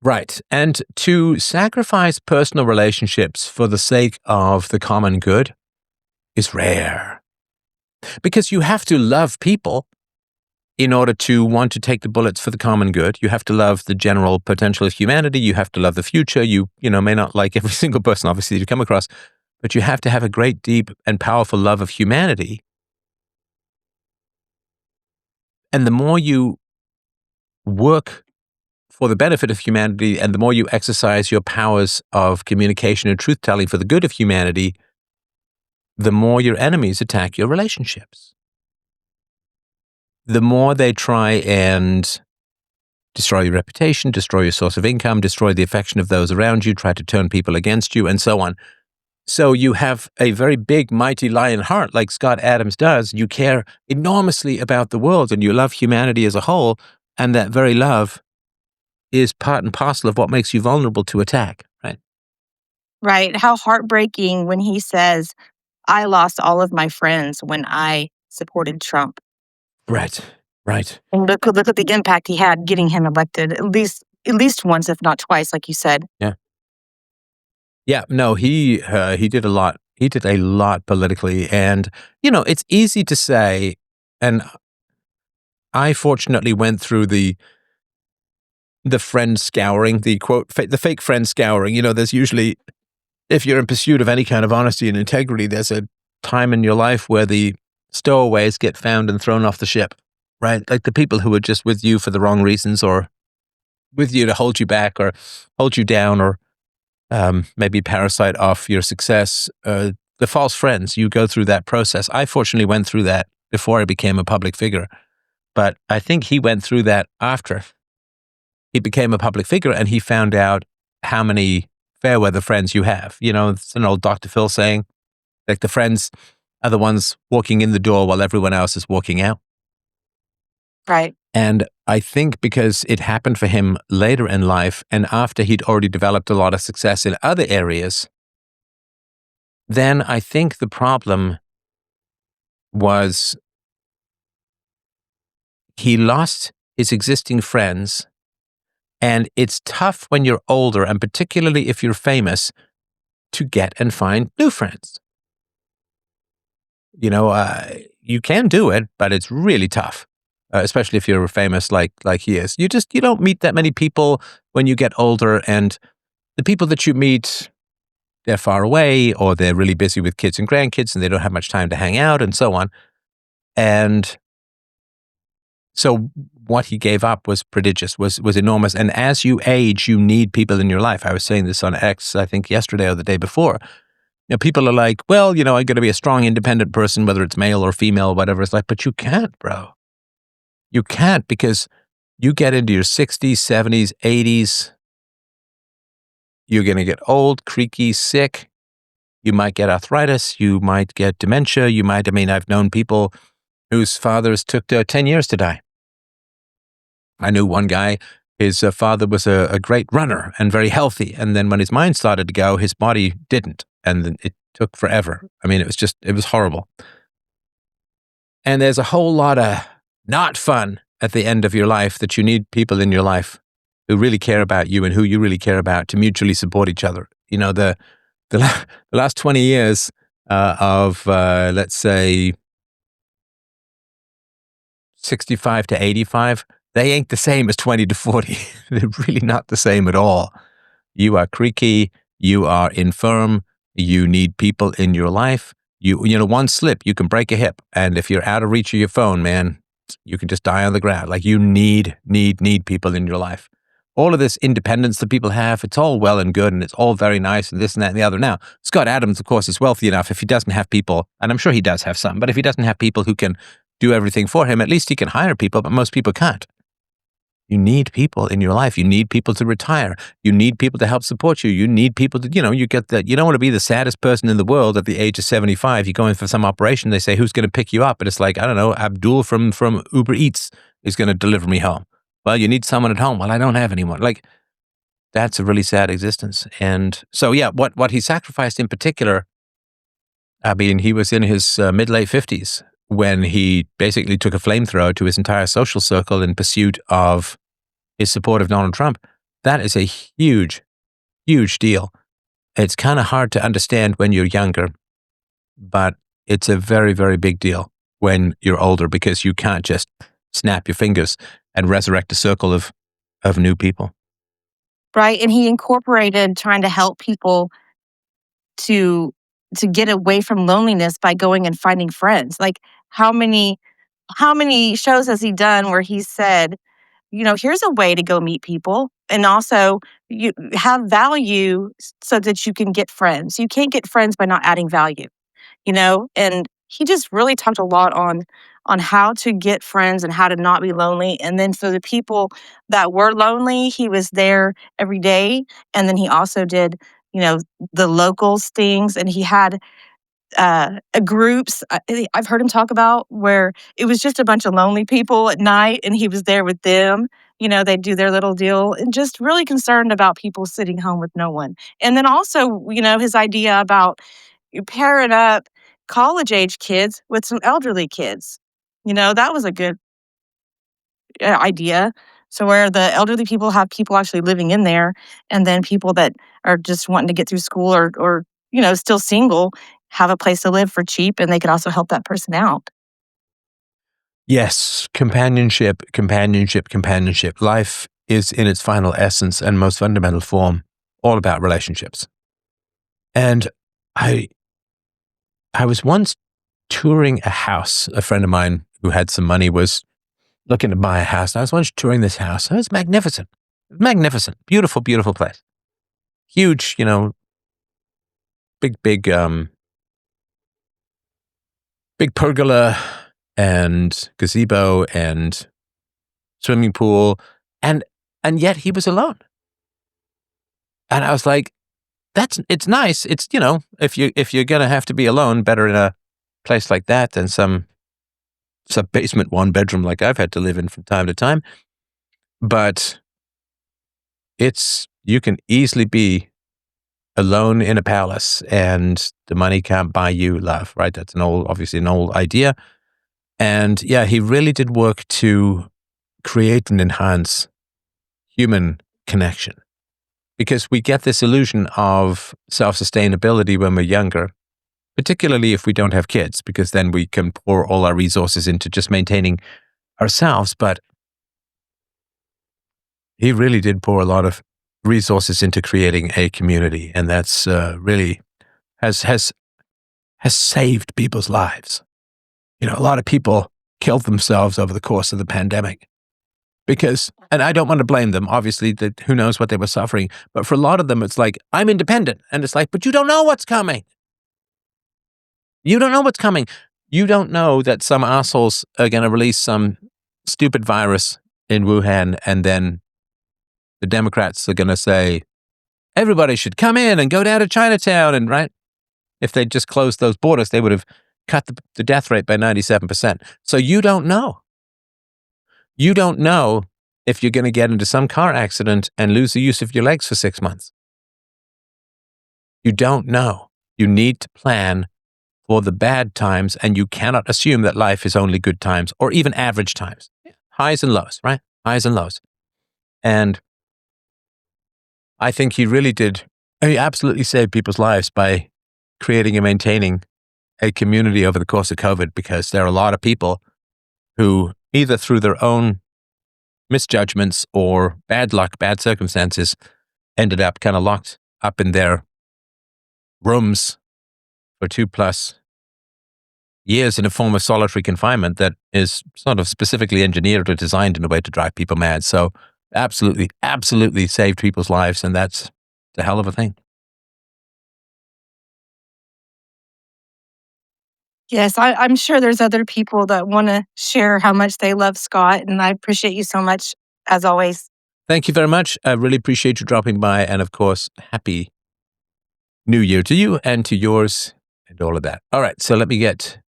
Right. And to sacrifice personal relationships for the sake of the common good is rare. Because you have to love people in order to want to take the bullets for the common good. You have to love the general potential of humanity. You have to love the future. You may not like every single person, obviously, that you come across, but you have to have a great, deep, and powerful love of humanity. And the more you work for the benefit of humanity and the more you exercise your powers of communication and truth-telling for the good of humanity, the more your enemies attack your relationships. The more they try and destroy your reputation, destroy your source of income, destroy the affection of those around you, try to turn people against you, and so on. So you have a very big, mighty lion heart like Scott Adams does. You care enormously about the world and you love humanity as a whole, and that very love is part and parcel of what makes you vulnerable to attack, right? Right. How heartbreaking when he says, I lost all of my friends when I supported Trump. Right. And look at the impact he had getting him elected, at least once, if not twice, like you said. Yeah, no, he did a lot. He did a lot politically, and it's easy to say, and I fortunately went through the friend scouring, the quote, the fake friend scouring. There's usually, if you're in pursuit of any kind of honesty and integrity, there's a time in your life where the stowaways get found and thrown off the ship, right? Like the people who are just with you for the wrong reasons, or with you to hold you back or hold you down, or maybe parasite off your success. The false friends, you go through that process. I fortunately went through that before I became a public figure, but I think he went through that after he became a public figure and he found out how many fair weather friends you have. It's an old Dr. Phil saying, like the friends are the ones walking in the door while everyone else is walking out. Right. And I think because it happened for him later in life and after he'd already developed a lot of success in other areas, then I think the problem was he lost his existing friends. And it's tough when you're older, and particularly if you're famous, to get and find new friends. You can do it, but it's really tough. Especially if you're famous like he is. You don't meet that many people when you get older, and the people that you meet, they're far away or they're really busy with kids and grandkids and they don't have much time to hang out and so on. And so what he gave up was prodigious, was enormous. And as you age, you need people in your life. I was saying this on X, I think yesterday or the day before. People are like, well, I'm going to be a strong, independent person, whether it's male or female, whatever. It's like, but you can't, bro. You can't, because you get into your 60s, 70s, 80s, you're going to get old, creaky, sick. You might get arthritis. You might get dementia. I've known people whose fathers took 10 years to die. I knew one guy, his father was a great runner and very healthy. And then when his mind started to go, his body didn't. And then it took forever. It was horrible. And there's a whole lot of not fun at the end of your life that you need people in your life who really care about you and who you really care about to mutually support each other. The last 20 years of, let's say, 65 to 85, they ain't the same as 20 to 40. They're really not the same at all. You are creaky, you are infirm, you need people in your life. One slip, you can break a hip. And if you're out of reach of your phone, man, You can just die on the ground. Like you need people in your life. All of this independence that people have, it's all well and good and it's all very nice and this and that and the other. Now, Scott Adams, of course, is wealthy enough if he doesn't have people, and I'm sure he does have some, but if he doesn't have people who can do everything for him, at least he can hire people, but most people can't. You need people in your life. You need people to retire. You need people to help support you. You need people to, you get that. You don't want to be the saddest person in the world at the age of 75. You go in for some operation, they say, who's going to pick you up? And it's like, I don't know, Abdul from Uber Eats is going to deliver me home. Well, you need someone at home. Well, I don't have anyone. Like, that's a really sad existence. And so, yeah, what he sacrificed in particular, I mean, he was in his mid-late 50s when he basically took a flamethrower to his entire social circle in pursuit of his support of Donald Trump. That is a huge, huge deal. It's kind of hard to understand when you're younger, but it's a very, very big deal when you're older because you can't just snap your fingers and resurrect a circle of new people. Right. And he incorporated trying to help people to get away from loneliness by going and finding friends. Like how many shows has he done where he said, here's a way to go meet people and also you have value so that you can get friends. You can't get friends by not adding value, and he just really talked a lot on how to get friends and how to not be lonely. And then for the people that were lonely, he was there every day. And then he also did, the locals things. And he had groups I've heard him talk about where it was just a bunch of lonely people at night and he was there with them. They'd do their little deal and just really concerned about people sitting home with no one. And then also, his idea about pairing up college age kids with some elderly kids. That was a good idea. So where the elderly people have people actually living in there, and then people that are just wanting to get through school or still single have a place to live for cheap, and they could also help that person out. Yes, companionship. Life is in its final essence and most fundamental form all about relationships. And I was once touring a house. A friend of mine who had some money was looking to buy a house. I was once touring this house. It was magnificent. Beautiful, beautiful place. Huge, big pergola and gazebo and swimming pool. And yet he was alone. And I was like, it's nice. It's, if you're going to have to be alone, better in a place like that than some basement 1-bedroom like I've had to live in from time to time. But you can easily be alone in a palace and the money can't buy you love, right? That's obviously an old idea. And yeah, he really did work to create and enhance human connection because we get this illusion of self-sustainability when we're younger, particularly if we don't have kids, because then we can pour all our resources into just maintaining ourselves. But he really did pour a lot of resources into creating a community, and that's really has saved people's lives. A lot of people killed themselves over the course of the pandemic because, and I don't want to blame them, obviously, that who knows what they were suffering, but for a lot of them, it's like, I'm independent, and it's like, but you don't know what's coming. You don't know what's coming. You don't know that some assholes are going to release some stupid virus in Wuhan, and then the Democrats are going to say, everybody should come in and go down to Chinatown. And right, if they just closed those borders, they would have cut the death rate by 97%. So you don't know. You don't know if you're going to get into some car accident and lose the use of your legs for 6 months. You don't know. You need to plan for the bad times, and you cannot assume that life is only good times or even average times. Highs and lows, right? Highs and lows. And I think he really did. He absolutely saved people's lives by creating and maintaining a community over the course of COVID, because there are a lot of people who either through their own misjudgments or bad luck, bad circumstances, ended up kind of locked up in their rooms for 2+ years in a form of solitary confinement that is sort of specifically engineered or designed in a way to drive people mad. So absolutely, absolutely saved people's lives. And that's a hell of a thing. Yes, I'm sure there's other people that want to share how much they love Scott, and I appreciate you so much, as always. Thank you very much. I really appreciate you dropping by. And of course, happy New Year to you and to yours and all of that. All right. So let me get,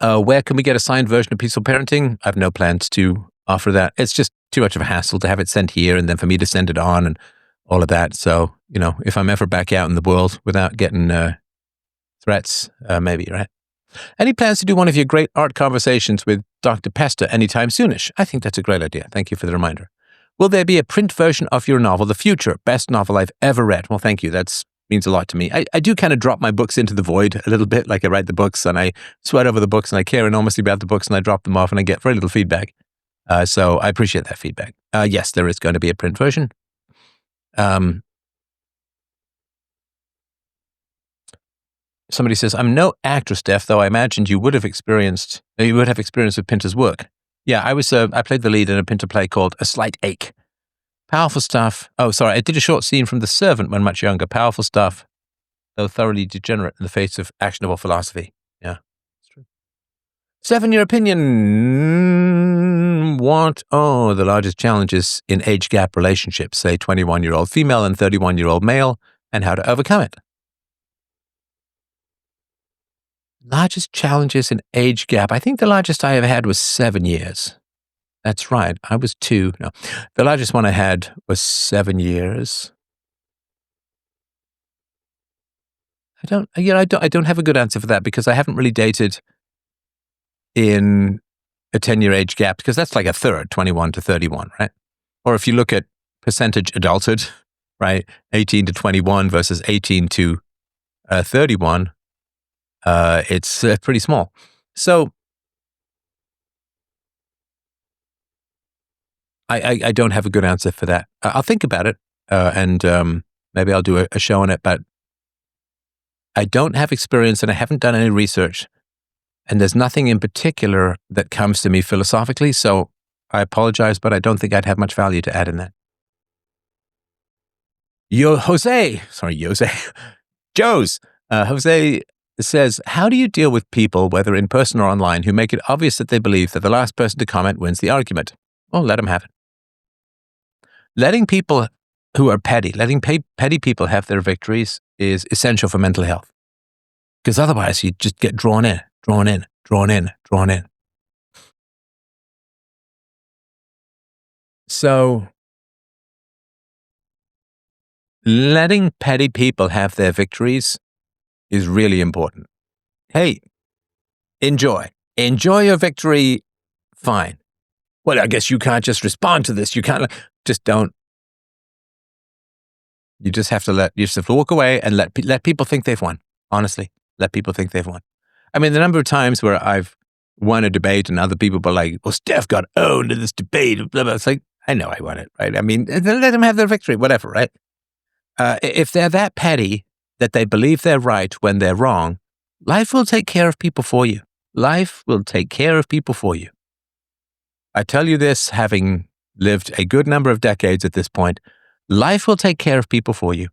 where can we get a signed version of Peaceful Parenting? I have no plans to offer that. It's just too much of a hassle to have it sent here and then for me to send it on and all of that. So, if I'm ever back out in the world without getting threats, maybe, right? Any plans to do one of your great art conversations with Dr. Pesta anytime soonish? I think that's a great idea. Thank you for the reminder. Will there be a print version of your novel, The Future? Best novel I've ever read. Well, thank you. That means a lot to me. I do kind of drop my books into the void a little bit. Like I write the books and I sweat over the books and I care enormously about the books and I drop them off and I get very little feedback. So I appreciate that feedback. Yes, there is going to be a print version. Somebody says, I'm no actor, Steph, though I imagined you would have experience with Pinter's work. Yeah, I played the lead in a Pinter play called A Slight Ache. Powerful stuff. Oh, sorry, I did a short scene from The Servant when much younger. Powerful stuff, though thoroughly degenerate in the face of actionable philosophy. Yeah, it's true. Steph, in your opinion, what are the largest challenges in age gap relationships, say 21-year-old female and 31-year-old male, and how to overcome it? Largest challenges in age gap. I think the largest I ever had was 7 years. That's right. I was 2. No, the largest one I had was 7 years. I don't have a good answer for that because I haven't really dated in a 10-year age gap because that's like a third, 21 to 31, right? Or if you look at percentage adulthood, right? 18 to 21 versus 18 to 31. It's pretty small. So I don't have a good answer for that. I'll think about it, and maybe I'll do a show on it, but I don't have experience and I haven't done any research, and there's nothing in particular that comes to me philosophically, so I apologize, but I don't think I'd have much value to add in that. Jose says, how do you deal with people, whether in person or online, who make it obvious that they believe that the last person to comment wins the argument? Well, let them have it. Letting people who are petty, petty people have their victories is essential for mental health. Because otherwise you just get drawn in. So letting petty people have their victories is really important. Hey, enjoy your victory. Fine. Well, I guess you can't just respond to this. You can't, just don't. You just have to walk away and let people think they've won. Honestly, let people think they've won. I mean, the number of times where I've won a debate and other people were like, well, Steph got owned in this debate. Blah, blah. It's like, I know I won it, right? I mean, let them have their victory, whatever, right? If they're that petty that they believe they're right when they're wrong, life will take care of people for you. Life will take care of people for you. I tell you this, having lived a good number of decades at this point, life will take care of people for you.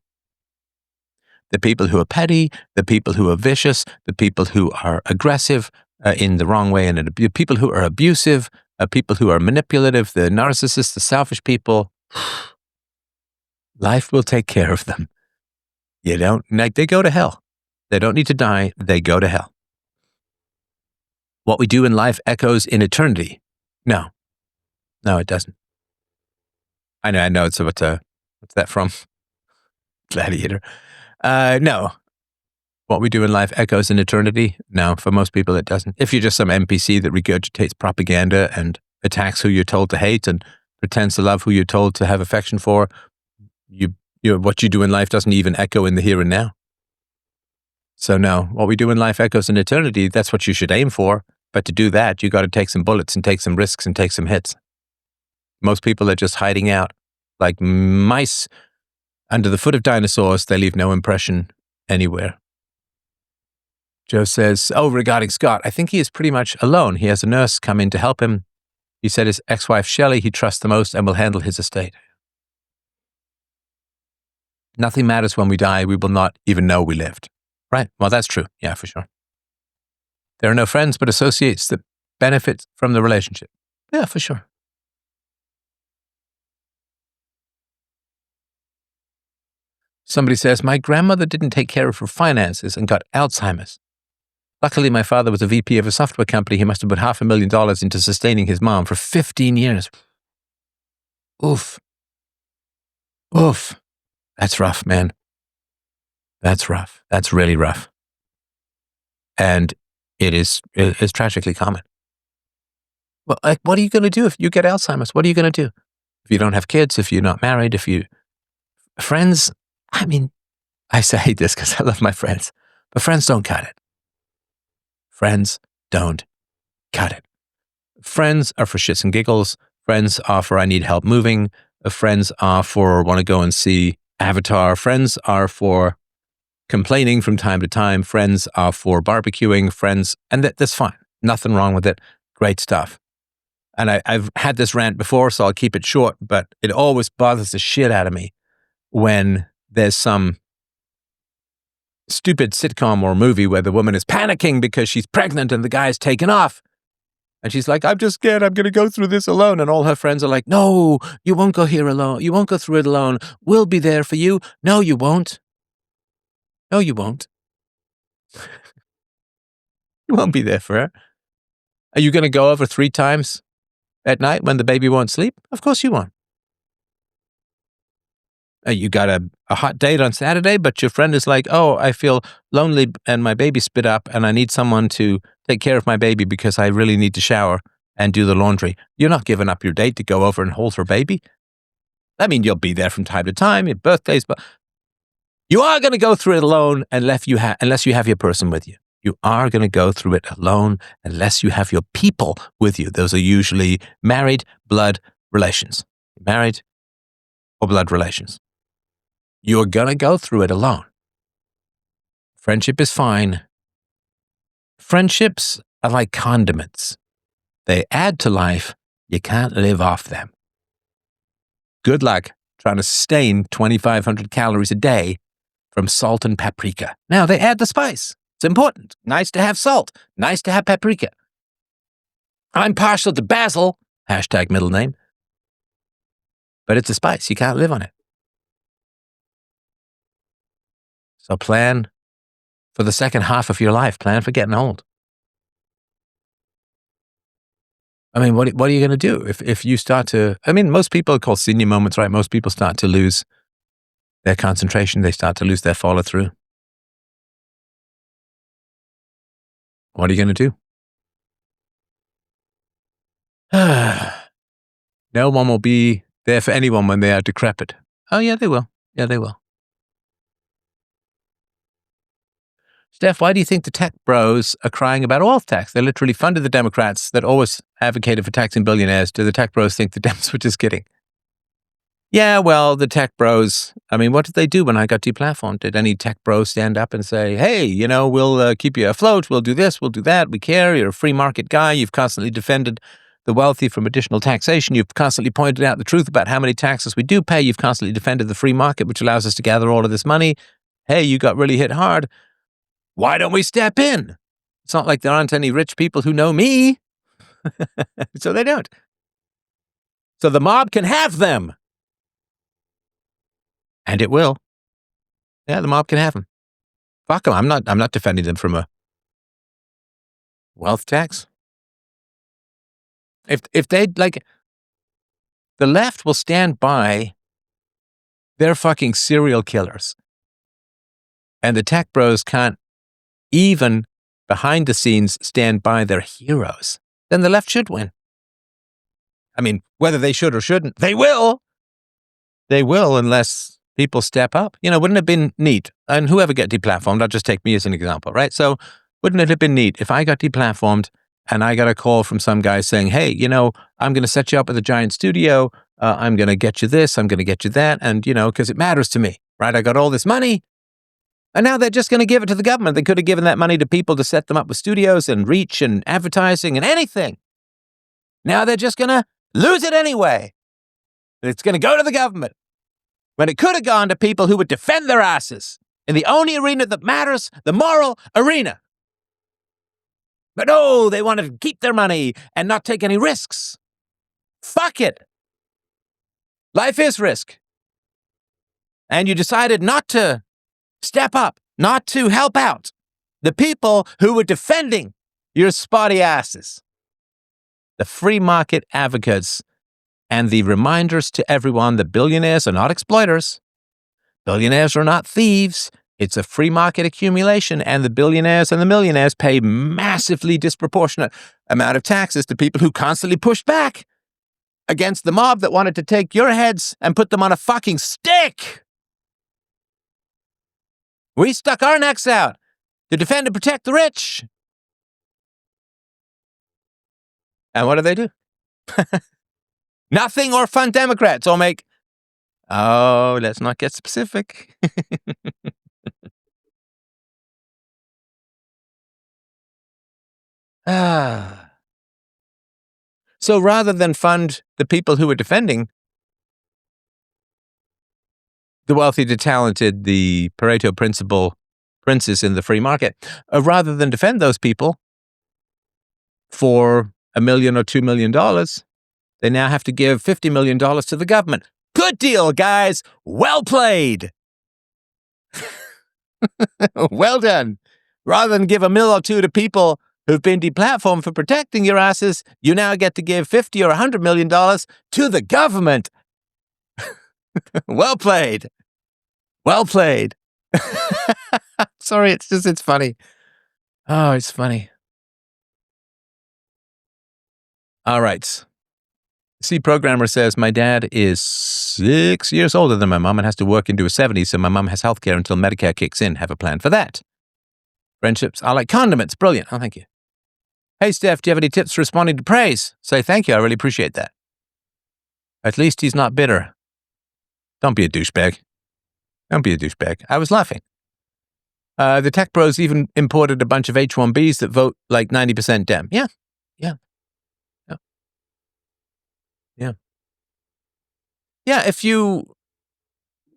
The people who are petty, the people who are vicious, the people who are aggressive in the wrong way, and the people who are abusive, people who are manipulative, the narcissists, the selfish people, life will take care of them. They go to hell. They don't need to die. They go to hell. What we do in life echoes in eternity. No, it doesn't. I know. It's about what's that from? Gladiator. No. What we do in life echoes in eternity? No, for most people it doesn't. If you're just some NPC that regurgitates propaganda and attacks who you're told to hate and pretends to love who you're told to have affection for, what you do in life doesn't even echo in the here and now. So no, what we do in life echoes in eternity. That's what you should aim for. But to do that, you got to take some bullets and take some risks and take some hits. Most people are just hiding out like mice under the foot of dinosaurs. They leave no impression anywhere. Joe says, regarding Scott, I think he is pretty much alone. He has a nurse come in to help him. He said his ex-wife, Shelley, he trusts the most and will handle his estate. Nothing matters when we die. We will not even know we lived. Right. Well, that's true. Yeah, for sure. There are no friends but associates that benefit from the relationship. Yeah, for sure. Somebody says, my grandmother didn't take care of her finances and got Alzheimer's. Luckily, my father was a VP of a software company. He must have put $500,000 into sustaining his mom for 15 years. Oof. Oof. That's rough, man. That's rough. That's really rough. And it's tragically common. Well, like, what are you going to do if you get Alzheimer's? What are you going to do? If you don't have kids, if you're not married, friends, I mean, I say this because I love my friends, but friends don't cut it. Friends don't cut it. Friends are for shits and giggles. Friends are for I need help moving. Friends are for want to go and see Avatar. Friends are for complaining from time to time. Friends are for barbecuing. Friends, and that's fine. Nothing wrong with it. Great stuff. And I've had this rant before, so I'll keep it short, but it always bothers the shit out of me when there's some stupid sitcom or movie where the woman is panicking because she's pregnant and the guy's taken off. And she's like, I'm just scared. I'm going to go through this alone. And all her friends are like, no, you won't go here alone. You won't go through it alone. We'll be there for you. No, you won't. No, you won't. You won't be there for her. Are you going to go over 3 times at night when the baby won't sleep? Of course you won't. You got a hot date on Saturday, but your friend is like, oh, I feel lonely and my baby spit up and I need someone to take care of my baby because I really need to shower and do the laundry. You're not giving up your date to go over and hold her baby. I mean, you'll be there from time to time, your birthdays, but you are going to go through it alone unless you have your person with you. You are going to go through it alone unless you have your people with you. Those are usually married blood relations. Married or blood relations. You're going to go through it alone. Friendship is fine. Friendships are like condiments. They add to life. You can't live off them. Good luck trying to sustain 2,500 calories a day from salt and paprika. Now, they add the spice. It's important. Nice to have salt. Nice to have paprika. I'm partial to basil, hashtag middle name. But it's a spice. You can't live on it. So plan for the second half of your life. Plan for getting old. I mean, what are you going to do if you start to, I mean, most people are called senior moments, right? Most people start to lose their concentration. They start to lose their follow through. What are you going to do? No one will be there for anyone when they are decrepit. Oh, yeah, they will. Yeah, they will. Steph, why do you think the tech bros are crying about wealth tax? They literally funded the Democrats that always advocated for taxing billionaires. Do the tech bros think the Dems were just kidding? Yeah, well, the tech bros, I mean, what did they do when I got deplatformed? Did any tech bros stand up and say, hey, we'll keep you afloat, we'll do this, we'll do that, we care, you're a free market guy, you've constantly defended the wealthy from additional taxation, you've constantly pointed out the truth about how many taxes we do pay, you've constantly defended the free market, which allows us to gather all of this money. Hey, you got really hit hard. Why don't we step in? It's not like there aren't any rich people who know me. So they don't. So the mob can have them. And it will. Yeah, the mob can have them. Fuck them. I'm not defending them from a wealth tax. If they like, the left will stand by their fucking serial killers. And the tech bros can't even behind the scenes stand by their heroes. Then the left should win. I mean, whether they should or shouldn't, they will. They will unless people step up. Wouldn't it have been neat? And whoever get deplatformed, I'll just take me as an example, right? So wouldn't it have been neat if I got deplatformed and I got a call from some guy saying, hey, I'm going to set you up with a giant studio. I'm going to get you this. I'm going to get you that. And, because it matters to me, right? I got all this money. And now they're just going to give it to the government. They could have given that money to people to set them up with studios and reach and advertising and anything. Now they're just going to lose it anyway. It's going to go to the government when it could have gone to people who would defend their asses in the only arena that matters, the moral arena. But no, they wanted to keep their money and not take any risks. Fuck it. Life is risk. And you decided not to step up, not to help out the people who were defending your spotty asses. The free market advocates and the reminders to everyone that billionaires are not exploiters. Billionaires are not thieves. It's a free market accumulation, and the billionaires and the millionaires pay massively disproportionate amount of taxes to people who constantly pushed back against the mob that wanted to take your heads and put them on a fucking stick. We stuck our necks out to defend and protect the rich. And what do? Nothing, or fund Democrats, or make... Oh, let's not get specific. So rather than fund the people who are defending the wealthy, the talented, the Pareto principle princes in the free market, rather than defend those people for $1 million or $2 million, they now have to give $50 million to the government. Good deal, guys. Well played. Well done. Rather than give $1 million or $2 million to people who've been deplatformed for protecting your asses, you now get to give $50 or $100 million to the government. Well played. Well played. Sorry, it's funny. Oh, it's funny. All right. C programmer says, my dad is 6 years older than my mom and has to work into his 70s, so my mom has health care until Medicare kicks in. Have a plan for that. Friendships are like condiments. Brilliant. Oh, thank you. Hey, Steph, do you have any tips for responding to praise? Say thank you. I really appreciate that. At least he's not bitter. Don't be a douchebag. Don't be a douchebag. I was laughing. The tech bros even imported a bunch of H-1Bs that vote like 90% Dem. Yeah. Yeah, if you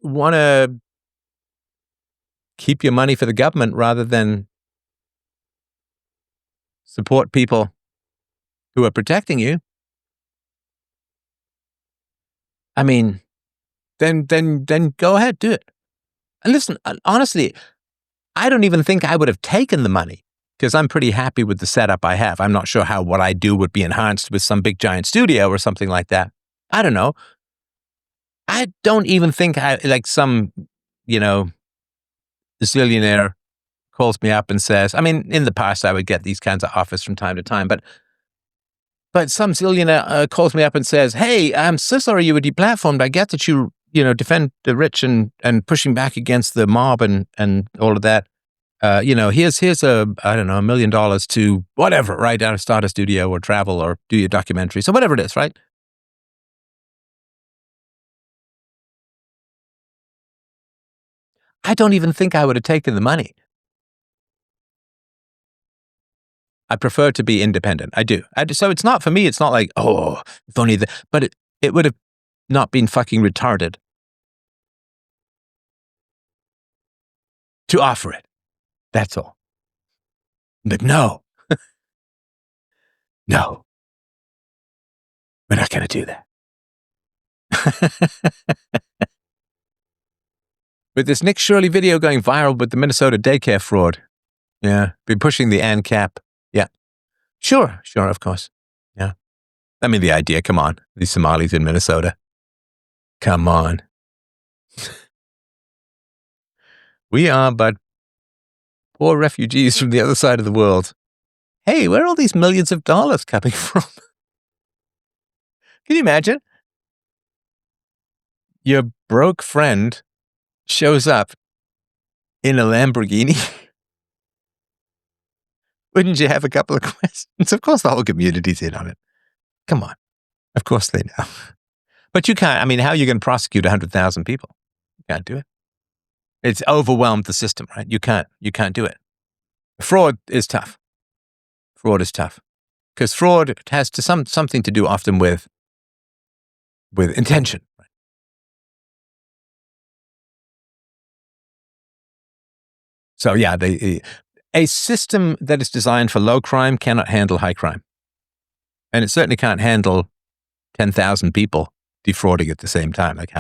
want to keep your money for the government rather than support people who are protecting you, I mean, then go ahead, do it. And listen, honestly, I don't even think I would have taken the money because I'm pretty happy with the setup I have. I'm not sure how what I do would be enhanced with some big giant studio or something like that. I don't know. I don't even think some, zillionaire calls me up and says, I mean, in the past I would get these kinds of offers from time to time, but some zillionaire calls me up and says, hey, I'm so sorry you were deplatformed. I get that you defend the rich and pushing back against the mob and all of that. Here's $1 million to whatever, right? Start a studio or travel or do your documentary. So whatever it is, right? I don't even think I would have taken the money. I prefer to be independent. I do. So it's not, for me, it's not like, oh, if only but it would have not been fucking retarded to offer it. That's all. But no. No. We're not going to do that. With this Nick Shirley video going viral with the Minnesota daycare fraud. Yeah. Been pushing the ANCAP. Yeah. Sure, of course. Yeah. I mean, the idea, come on. These Somalis in Minnesota. Come on. We are but poor refugees from the other side of the world. Hey, where are all these millions of dollars coming from? Can you imagine? Your broke friend shows up in a Lamborghini. Wouldn't you have a couple of questions? Of course, the whole community's in on it. Come on. Of course they know. But you can't. I mean, how are you going to prosecute 100,000 people? You can't do it. It's overwhelmed the system, right? You can't do it. Fraud is tough. Because fraud has something to do often with intention. Right? So yeah, a system that is designed for low crime cannot handle high crime. And it certainly can't handle 10,000 people defrauding at the same time. Like,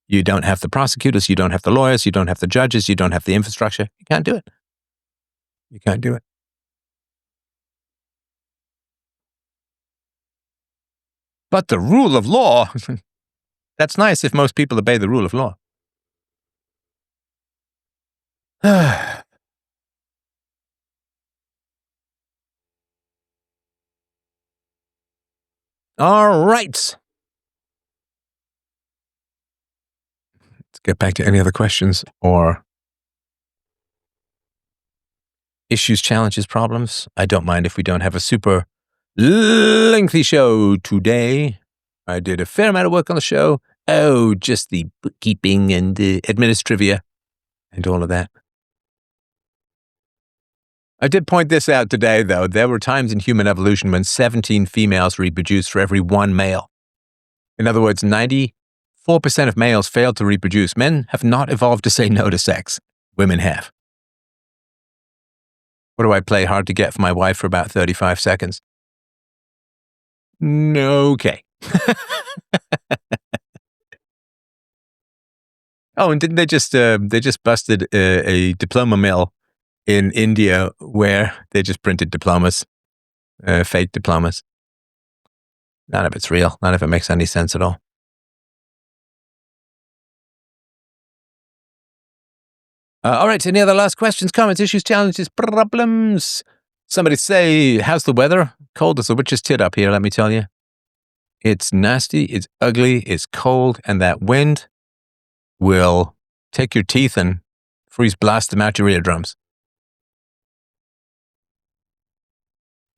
you don't have the prosecutors, you don't have the lawyers, you don't have the judges, you don't have the infrastructure. You can't do it. You can't do it. But the rule of law, that's nice if most people obey the rule of law. All right. Let's get back to any other questions or issues, challenges, problems. I don't mind if we don't have a super lengthy show today. I did a fair amount of work on the show. Oh, just the bookkeeping and administrivia and all of that. I did point this out today, though. There were times in human evolution when 17 females reproduced for every one male. In other words, 94% of males failed to reproduce. Men have not evolved to say no to sex. Women have. What do I play hard to get for my wife for about 35 seconds? Okay. Oh, and didn't they just busted a diploma mill in India where they just printed diplomas, fake diplomas. None of it's real. None of it makes any sense at all. All right, any other last questions, comments, issues, challenges, problems? Somebody say, how's the weather? Cold as a witch's tit up here, let me tell you. It's nasty, it's ugly, it's cold, and that wind will take your teeth and freeze blast them out your eardrums.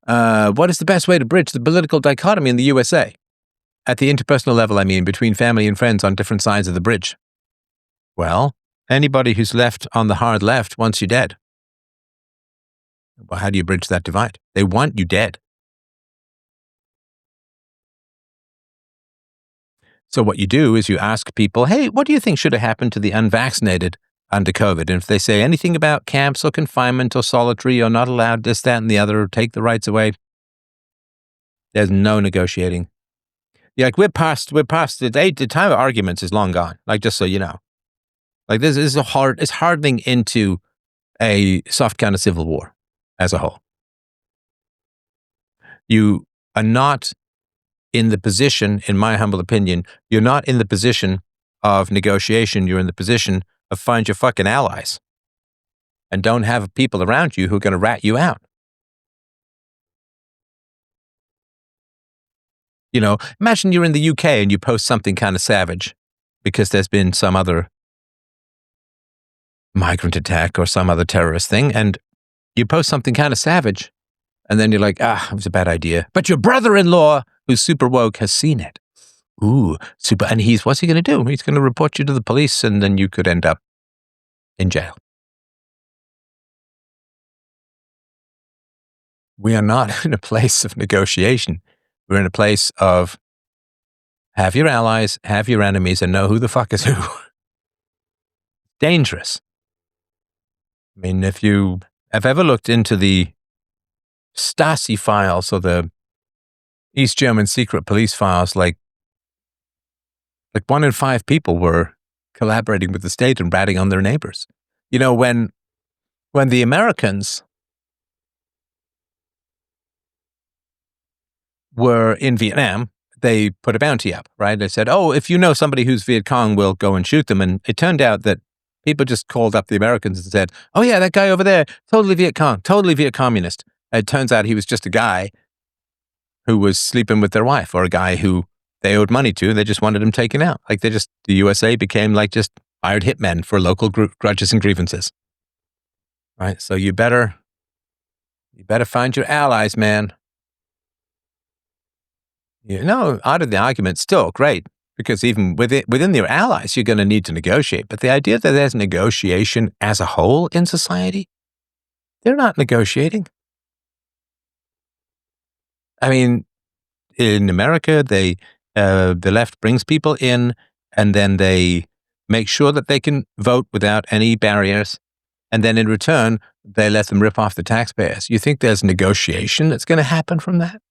What is the best way to bridge the political dichotomy in the USA? At the interpersonal level, I mean, between family and friends on different sides of the bridge. Well, anybody who's left on the hard left wants you dead. Well, how do you bridge that divide? They want you dead. So what you do is you ask people, hey, what do you think should have happened to the unvaccinated under COVID? And if they say anything about camps or confinement or solitary or not allowed this, that, and the other, or take the rights away, there's no negotiating. Yeah, like we're past the time of arguments is long gone. Like, just so you know, like this is it's hardening into a soft kind of civil war as a whole. You are not in the position, in my humble opinion, you're not in the position of negotiation. You're in the position of find your fucking allies and don't have people around you who are going to rat you out. You know, imagine you're in the UK and you post something kind of savage because there's been some other migrant attack or some other terrorist thing, and you post something kind of savage, and then you're like, it was a bad idea. But your brother-in-law, who's super woke, has seen it. Ooh, super. And what's he going to do? He's going to report you to the police, and then you could end up in jail. We are not in a place of negotiation. We're in a place of have your allies, have your enemies, and know who the fuck is who. Dangerous. I mean, if you have ever looked into the Stasi files or the East German secret police files, like 1 in 5 people were collaborating with the state and ratting on their neighbors. You know, when the Americans were in Vietnam, they put a bounty up, right? They said, if you know somebody who's Viet Cong, we'll go and shoot them. And it turned out that people just called up the Americans and said, oh yeah, that guy over there, totally Viet Cong, totally Viet Communist. And it turns out he was just a guy who was sleeping with their wife, or a guy who they owed money to. They just wanted him taken out. Like the USA became like just hired hitmen for local grudges and grievances. Right? So you better find your allies, man. You know, out of the argument, still great. because even within your allies, you're going to need to negotiate. But the idea that there's negotiation as a whole in society, they're not negotiating. I mean, in America, the left brings people in, and then they make sure that they can vote without any barriers. And then in return, they let them rip off the taxpayers. You think there's negotiation that's going to happen from that?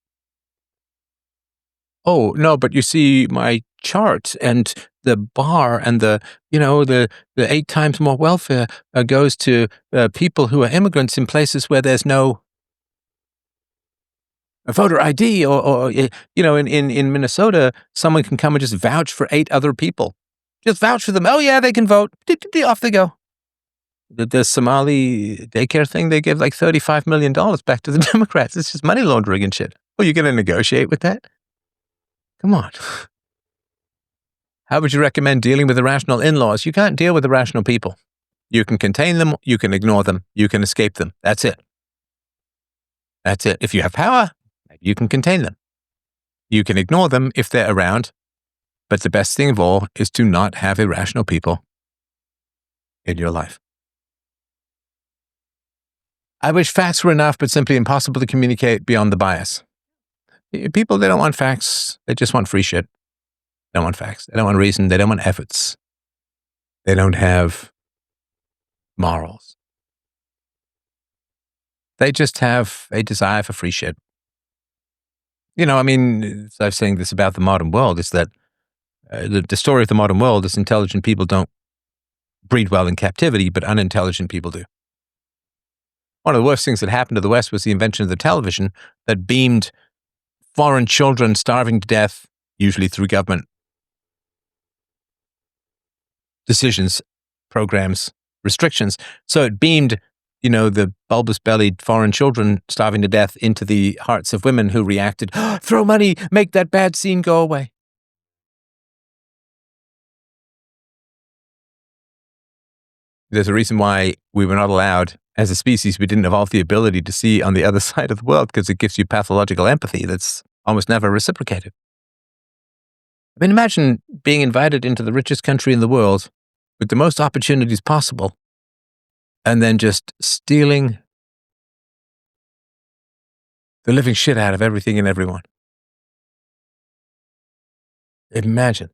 Oh, no, but you see my chart and the bar and the 8 times more welfare goes to people who are immigrants in places where there's no voter ID or in Minnesota, someone can come and just vouch for 8 other people. Just vouch for them. Oh, yeah, they can vote. Off they go. The Somali daycare thing, they give like $35 million back to the Democrats. It's just money laundering and shit. Oh, you're going to negotiate with that? Come on. How would you recommend dealing with irrational in-laws? You can't deal with irrational people. You can contain them, you can ignore them, you can escape them. That's it. That's it. If you have power, you can contain them. You can ignore them if they're around. But the best thing of all is to not have irrational people in your life. I wish facts were enough, but simply impossible to communicate beyond the bias. People, they don't want facts. They just want free shit. They don't want facts. They don't want reason. They don't want efforts. They don't have morals. They just have a desire for free shit. I was saying this about the modern world, is that the story of the modern world is intelligent people don't breed well in captivity, but unintelligent people do. One of the worst things that happened to the West was the invention of the television that beamed foreign children starving to death, usually through government decisions, programs, restrictions. So it beamed, the bulbous-bellied foreign children starving to death into the hearts of women who reacted, throw money, make that bad scene go away. There's a reason why we were not allowed, as a species, we didn't evolve the ability to see on the other side of the world, because it gives you pathological empathy that's almost never reciprocated. I mean, imagine being invited into the richest country in the world with the most opportunities possible, and then just stealing the living shit out of everything and everyone. Imagine.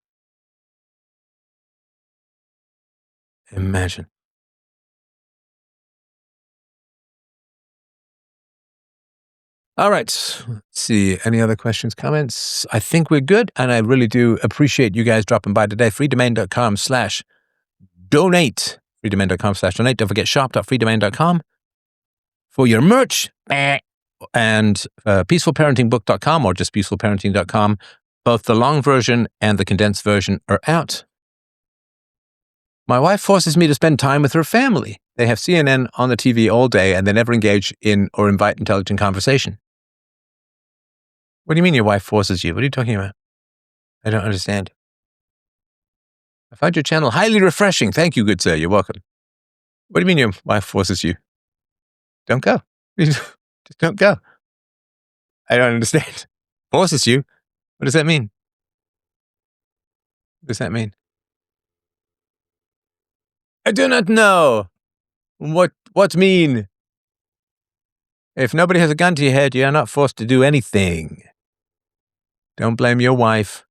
All right. Let's see. Any other questions, comments? I think we're good. And I really do appreciate you guys dropping by today. Freedomain.com/donate. Freedomain.com/donate. Don't forget shop.freedomain.com for your merch. And peacefulparentingbook.com or just peacefulparenting.com. Both the long version and the condensed version are out. My wife forces me to spend time with her family. They have CNN on the TV all day and they never engage in or invite intelligent conversation. What do you mean your wife forces you? What are you talking about? I don't understand. I find your channel highly refreshing. Thank you, good sir. You're welcome. What do you mean your wife forces you? Don't go. Just don't go. I don't understand. Forces you? What does that mean? What does that mean? I do not know. What mean? If nobody has a gun to your head, you are not forced to do anything. Don't blame your wife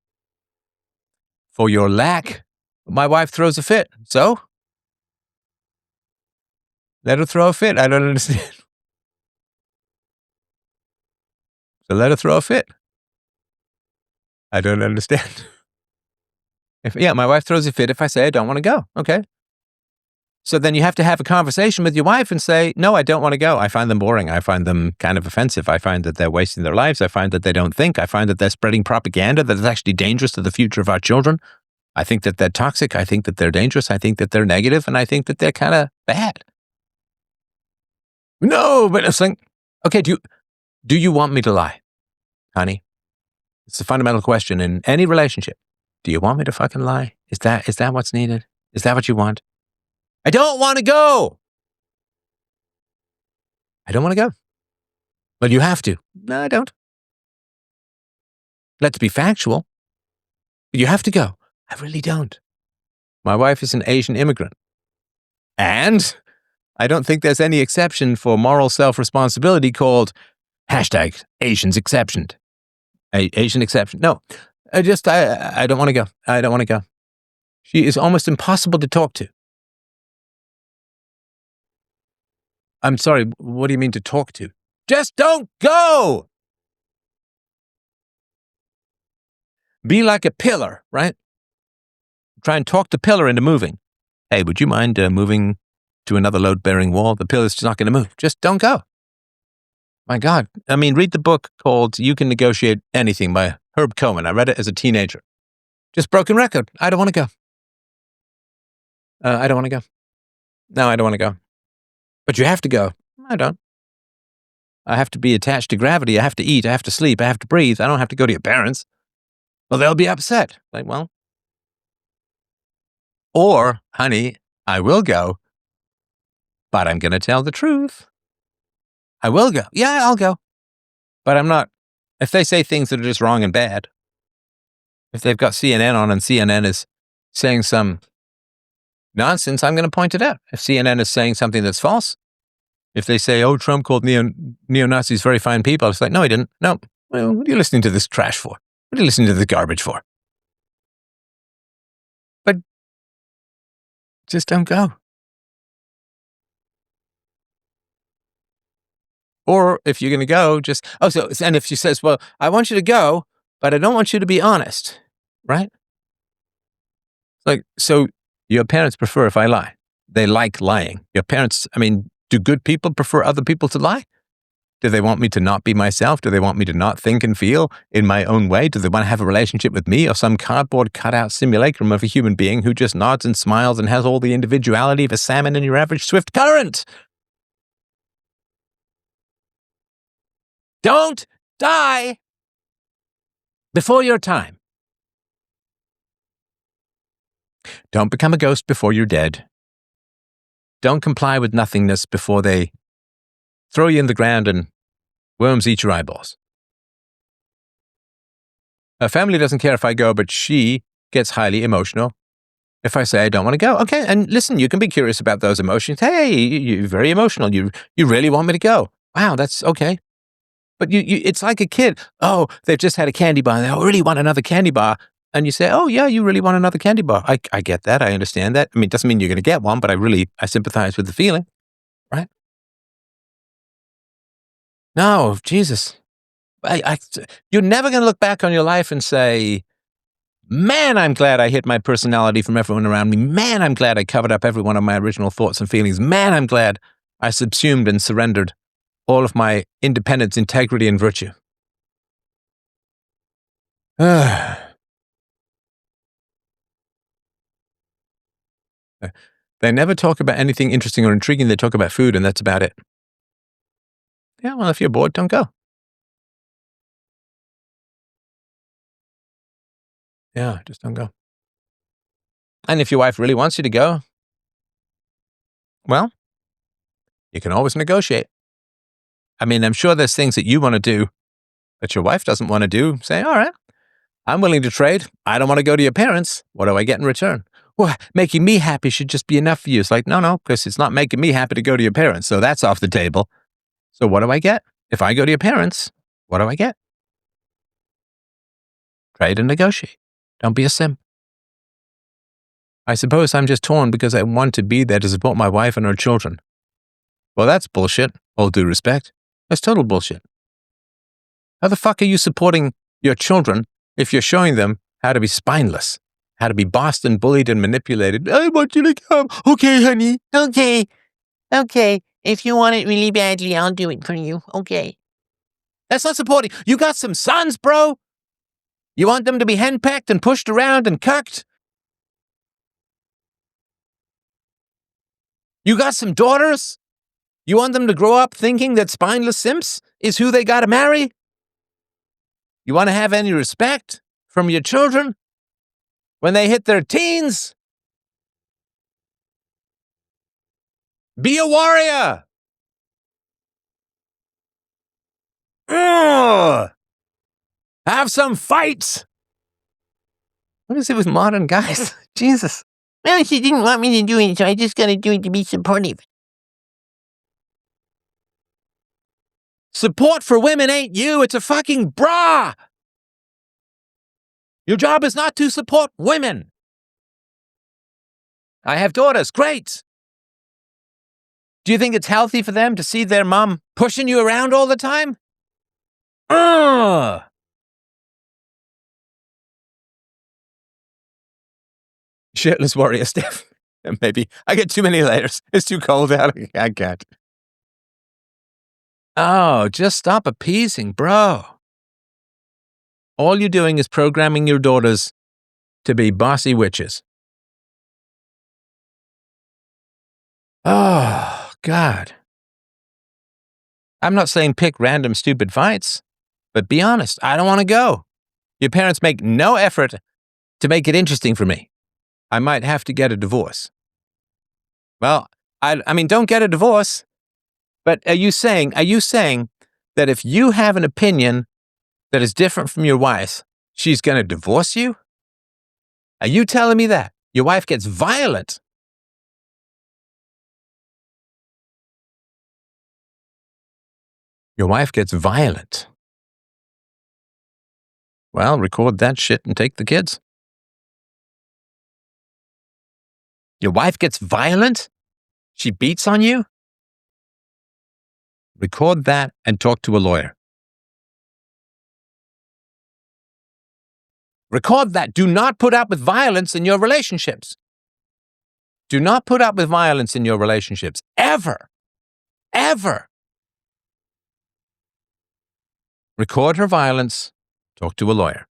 for your lack. My wife throws a fit, so let her throw a fit. I don't understand. So let her throw a fit. I don't understand. My wife throws a fit if I say I don't want to go. Okay. So then you have to have a conversation with your wife and say, no, I don't want to go. I find them boring. I find them kind of offensive. I find that they're wasting their lives. I find that they don't think. I find that they're spreading propaganda that is actually dangerous to the future of our children. I think that they're toxic. I think that they're dangerous. I think that they're negative. And I think that they're kind of bad. No, but it's like, okay, do you want me to lie, honey? It's a fundamental question in any relationship. Do you want me to fucking lie? Is that what's needed? Is that what you want? I don't want to go. I don't want to go. Well, you have to. No, I don't. Let's be factual. You have to go. I really don't. My wife is an Asian immigrant. And I don't think there's any exception for moral self-responsibility called hashtag Asians exceptioned. Asian exception. No, I don't want to go. I don't want to go. She is almost impossible to talk to. I'm sorry, what do you mean to talk to? Just don't go! Be like a pillar, right? Try and talk the pillar into moving. Hey, would you mind moving to another load-bearing wall? The pillar's just not going to move. Just don't go. My God. I mean, read the book called You Can Negotiate Anything by Herb Cohen. I read it as a teenager. Just broken record. I don't want to go. I don't want to go. No, I don't want to go. But you have to go. I don't. I have to be attached to gravity. I have to eat. I have to sleep. I have to breathe. I don't have to go to your parents. Well, they'll be upset. Like, well. Or, honey, I will go, but I'm going to tell the truth. I will go. Yeah, I'll go. But I'm not. If they say things that are just wrong and bad, if they've got CNN on and CNN is saying some nonsense, I'm going to point it out. If CNN is saying something that's false, if they say, oh, Trump called neo-Nazis very fine people, it's like, no, he didn't. No. Well, what are you listening to this trash for? What are you listening to this garbage for? But just don't go. Or if you're going to go, and if she says, well, I want you to go, but I don't want you to be honest, right? Like, so your parents prefer if I lie. They like lying. Your parents, I mean, do good people prefer other people to lie? Do they want me to not be myself? Do they want me to not think and feel in my own way? Do they want to have a relationship with me or some cardboard cutout simulacrum of a human being who just nods and smiles and has all the individuality of a salmon in your average swift current? Don't die before your time. Don't become a ghost before you're dead. Don't comply with nothingness before they throw you in the ground and worms eat your eyeballs. Her family doesn't care if I go, but she gets highly emotional if I say I don't want to go. Okay, and listen, you can be curious about those emotions. Hey, you're very emotional. You really want me to go. Wow, that's okay. But it's like a kid. Oh, they've just had a candy bar. And they really want another candy bar. And you say, oh, yeah, you really want another candy bar. I get that. I understand that. I mean, it doesn't mean you're going to get one, but I sympathize with the feeling, right? No, Jesus. You're never going to look back on your life and say, man, I'm glad I hid my personality from everyone around me. Man, I'm glad I covered up every one of my original thoughts and feelings. Man, I'm glad I subsumed and surrendered all of my independence, integrity, and virtue. They never talk about anything interesting or intriguing. They talk about food, and that's about it. Yeah, well, if you're bored, don't go. Yeah, just don't go. And if your wife really wants you to go, well, you can always negotiate. I mean, I'm sure there's things that you want to do that your wife doesn't want to do. Say, all right, I'm willing to trade. I don't want to go to your parents. What do I get in return? Well, making me happy should just be enough for you. It's like, no, because it's not making me happy to go to your parents. So that's off the table. So what do I get? If I go to your parents, what do I get? Trade and negotiate. Don't be a simp. I suppose I'm just torn because I want to be there to support my wife and her children. Well, that's bullshit, all due respect. That's total bullshit. How the fuck are you supporting your children if you're showing them how to be spineless, how to be bossed and bullied and manipulated? I want you to come. Okay, honey. Okay. If you want it really badly, I'll do it for you. Okay. That's not supporting. You got some sons, bro? You want them to be henpecked and pushed around and cucked? You got some daughters? You want them to grow up thinking that spineless simps is who they gotta marry? You want to have any respect from your children when they hit their teens? Be a warrior! Ugh. Have some fights! What is it with modern guys? Jesus. Well, she didn't want me to do it, so I just gotta do it to be supportive. Support for women ain't you. It's a fucking bra. Your job is not to support women. I have daughters. Great. Do you think it's healthy for them to see their mom pushing you around all the time? Shirtless warrior, Steph. Maybe. I get too many layers. It's too cold out. I can't. Oh, just stop appeasing, bro. All you're doing is programming your daughters to be bossy witches. Oh, God. I'm not saying pick random stupid fights, but be honest. I don't want to go. Your parents make no effort to make it interesting for me. I might have to get a divorce. Well, I mean, don't get a divorce. But are you saying that if you have an opinion that is different from your wife, she's going to divorce you? Are you telling me that? Your wife gets violent. Your wife gets violent. Well, record that shit and take the kids. Your wife gets violent? She beats on you? Record that and talk to a lawyer. Record that. Do not put up with violence in your relationships. Do not put up with violence in your relationships. Ever. Ever. Record her violence. Talk to a lawyer.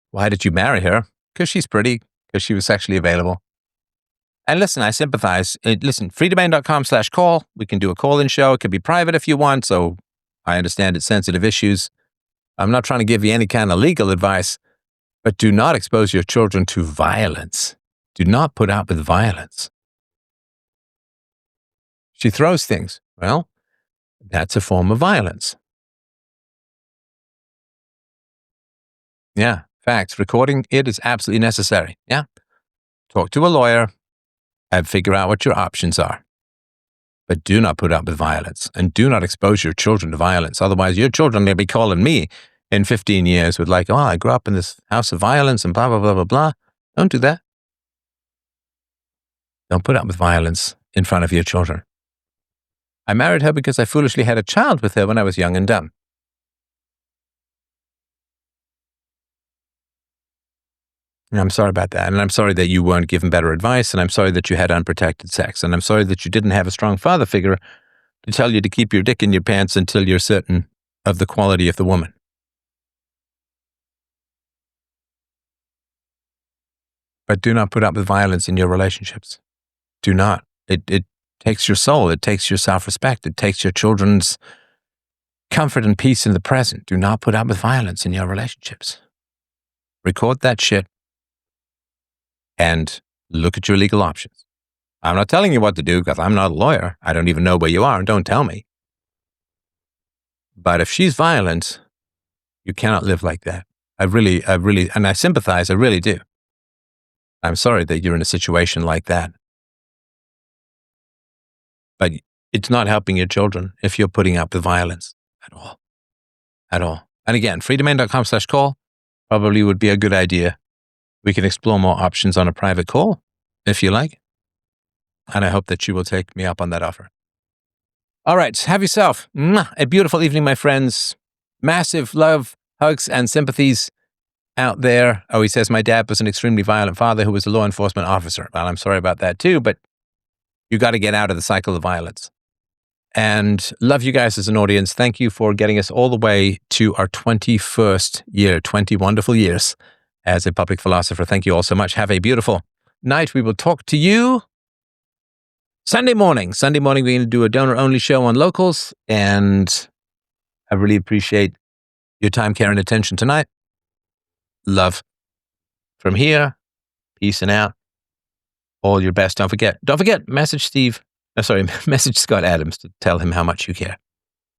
Why did you marry her? Because she's pretty. Because she was sexually available. And listen, I sympathize. Listen, freedomain.com/call. We can do a call-in show. It could be private if you want, so I understand it's sensitive issues. I'm not trying to give you any kind of legal advice, but do not expose your children to violence. Do not put up with violence. She throws things. Well, that's a form of violence. Yeah, facts. Recording it is absolutely necessary. Yeah. Talk to a lawyer and figure out what your options are. But do not put up with violence and do not expose your children to violence. Otherwise, your children may be calling me in 15 years with like, oh, I grew up in this house of violence and blah, blah, blah, blah, blah. Don't do that. Don't put up with violence in front of your children. I married her because I foolishly had a child with her when I was young and dumb. And I'm sorry about that. And I'm sorry that you weren't given better advice. And I'm sorry that you had unprotected sex. And I'm sorry that you didn't have a strong father figure to tell you to keep your dick in your pants until you're certain of the quality of the woman. But do not put up with violence in your relationships. Do not. It takes your soul. It takes your self-respect. It takes your children's comfort and peace in the present. Do not put up with violence in your relationships. Record that shit. And look at your legal options. I'm not telling you what to do because I'm not a lawyer. I don't even know where you are, and don't tell me. But if she's violent, you cannot live like that. I really, and I sympathize, I really do. I'm sorry that you're in a situation like that. But it's not helping your children if you're putting up with violence at all. At all. And again, freedomain.com/call probably would be a good idea. We can explore more options on a private call, if you like. And I hope that you will take me up on that offer. All right, have yourself a beautiful evening, my friends. Massive love, hugs, and sympathies out there. Oh, he says, my dad was an extremely violent father who was a law enforcement officer. Well, I'm sorry about that too, but you got to get out of the cycle of violence. And love you guys as an audience. Thank you for getting us all the way to our 21st year, 20 wonderful years as a public philosopher. Thank you all so much. Have a beautiful night. We will talk to you Sunday morning. Sunday morning, we're going to do a donor-only show on locals, and I really appreciate your time, care, and attention tonight. Love from here. Peace and out. All your best. Don't forget, message Scott Adams to tell him how much you care.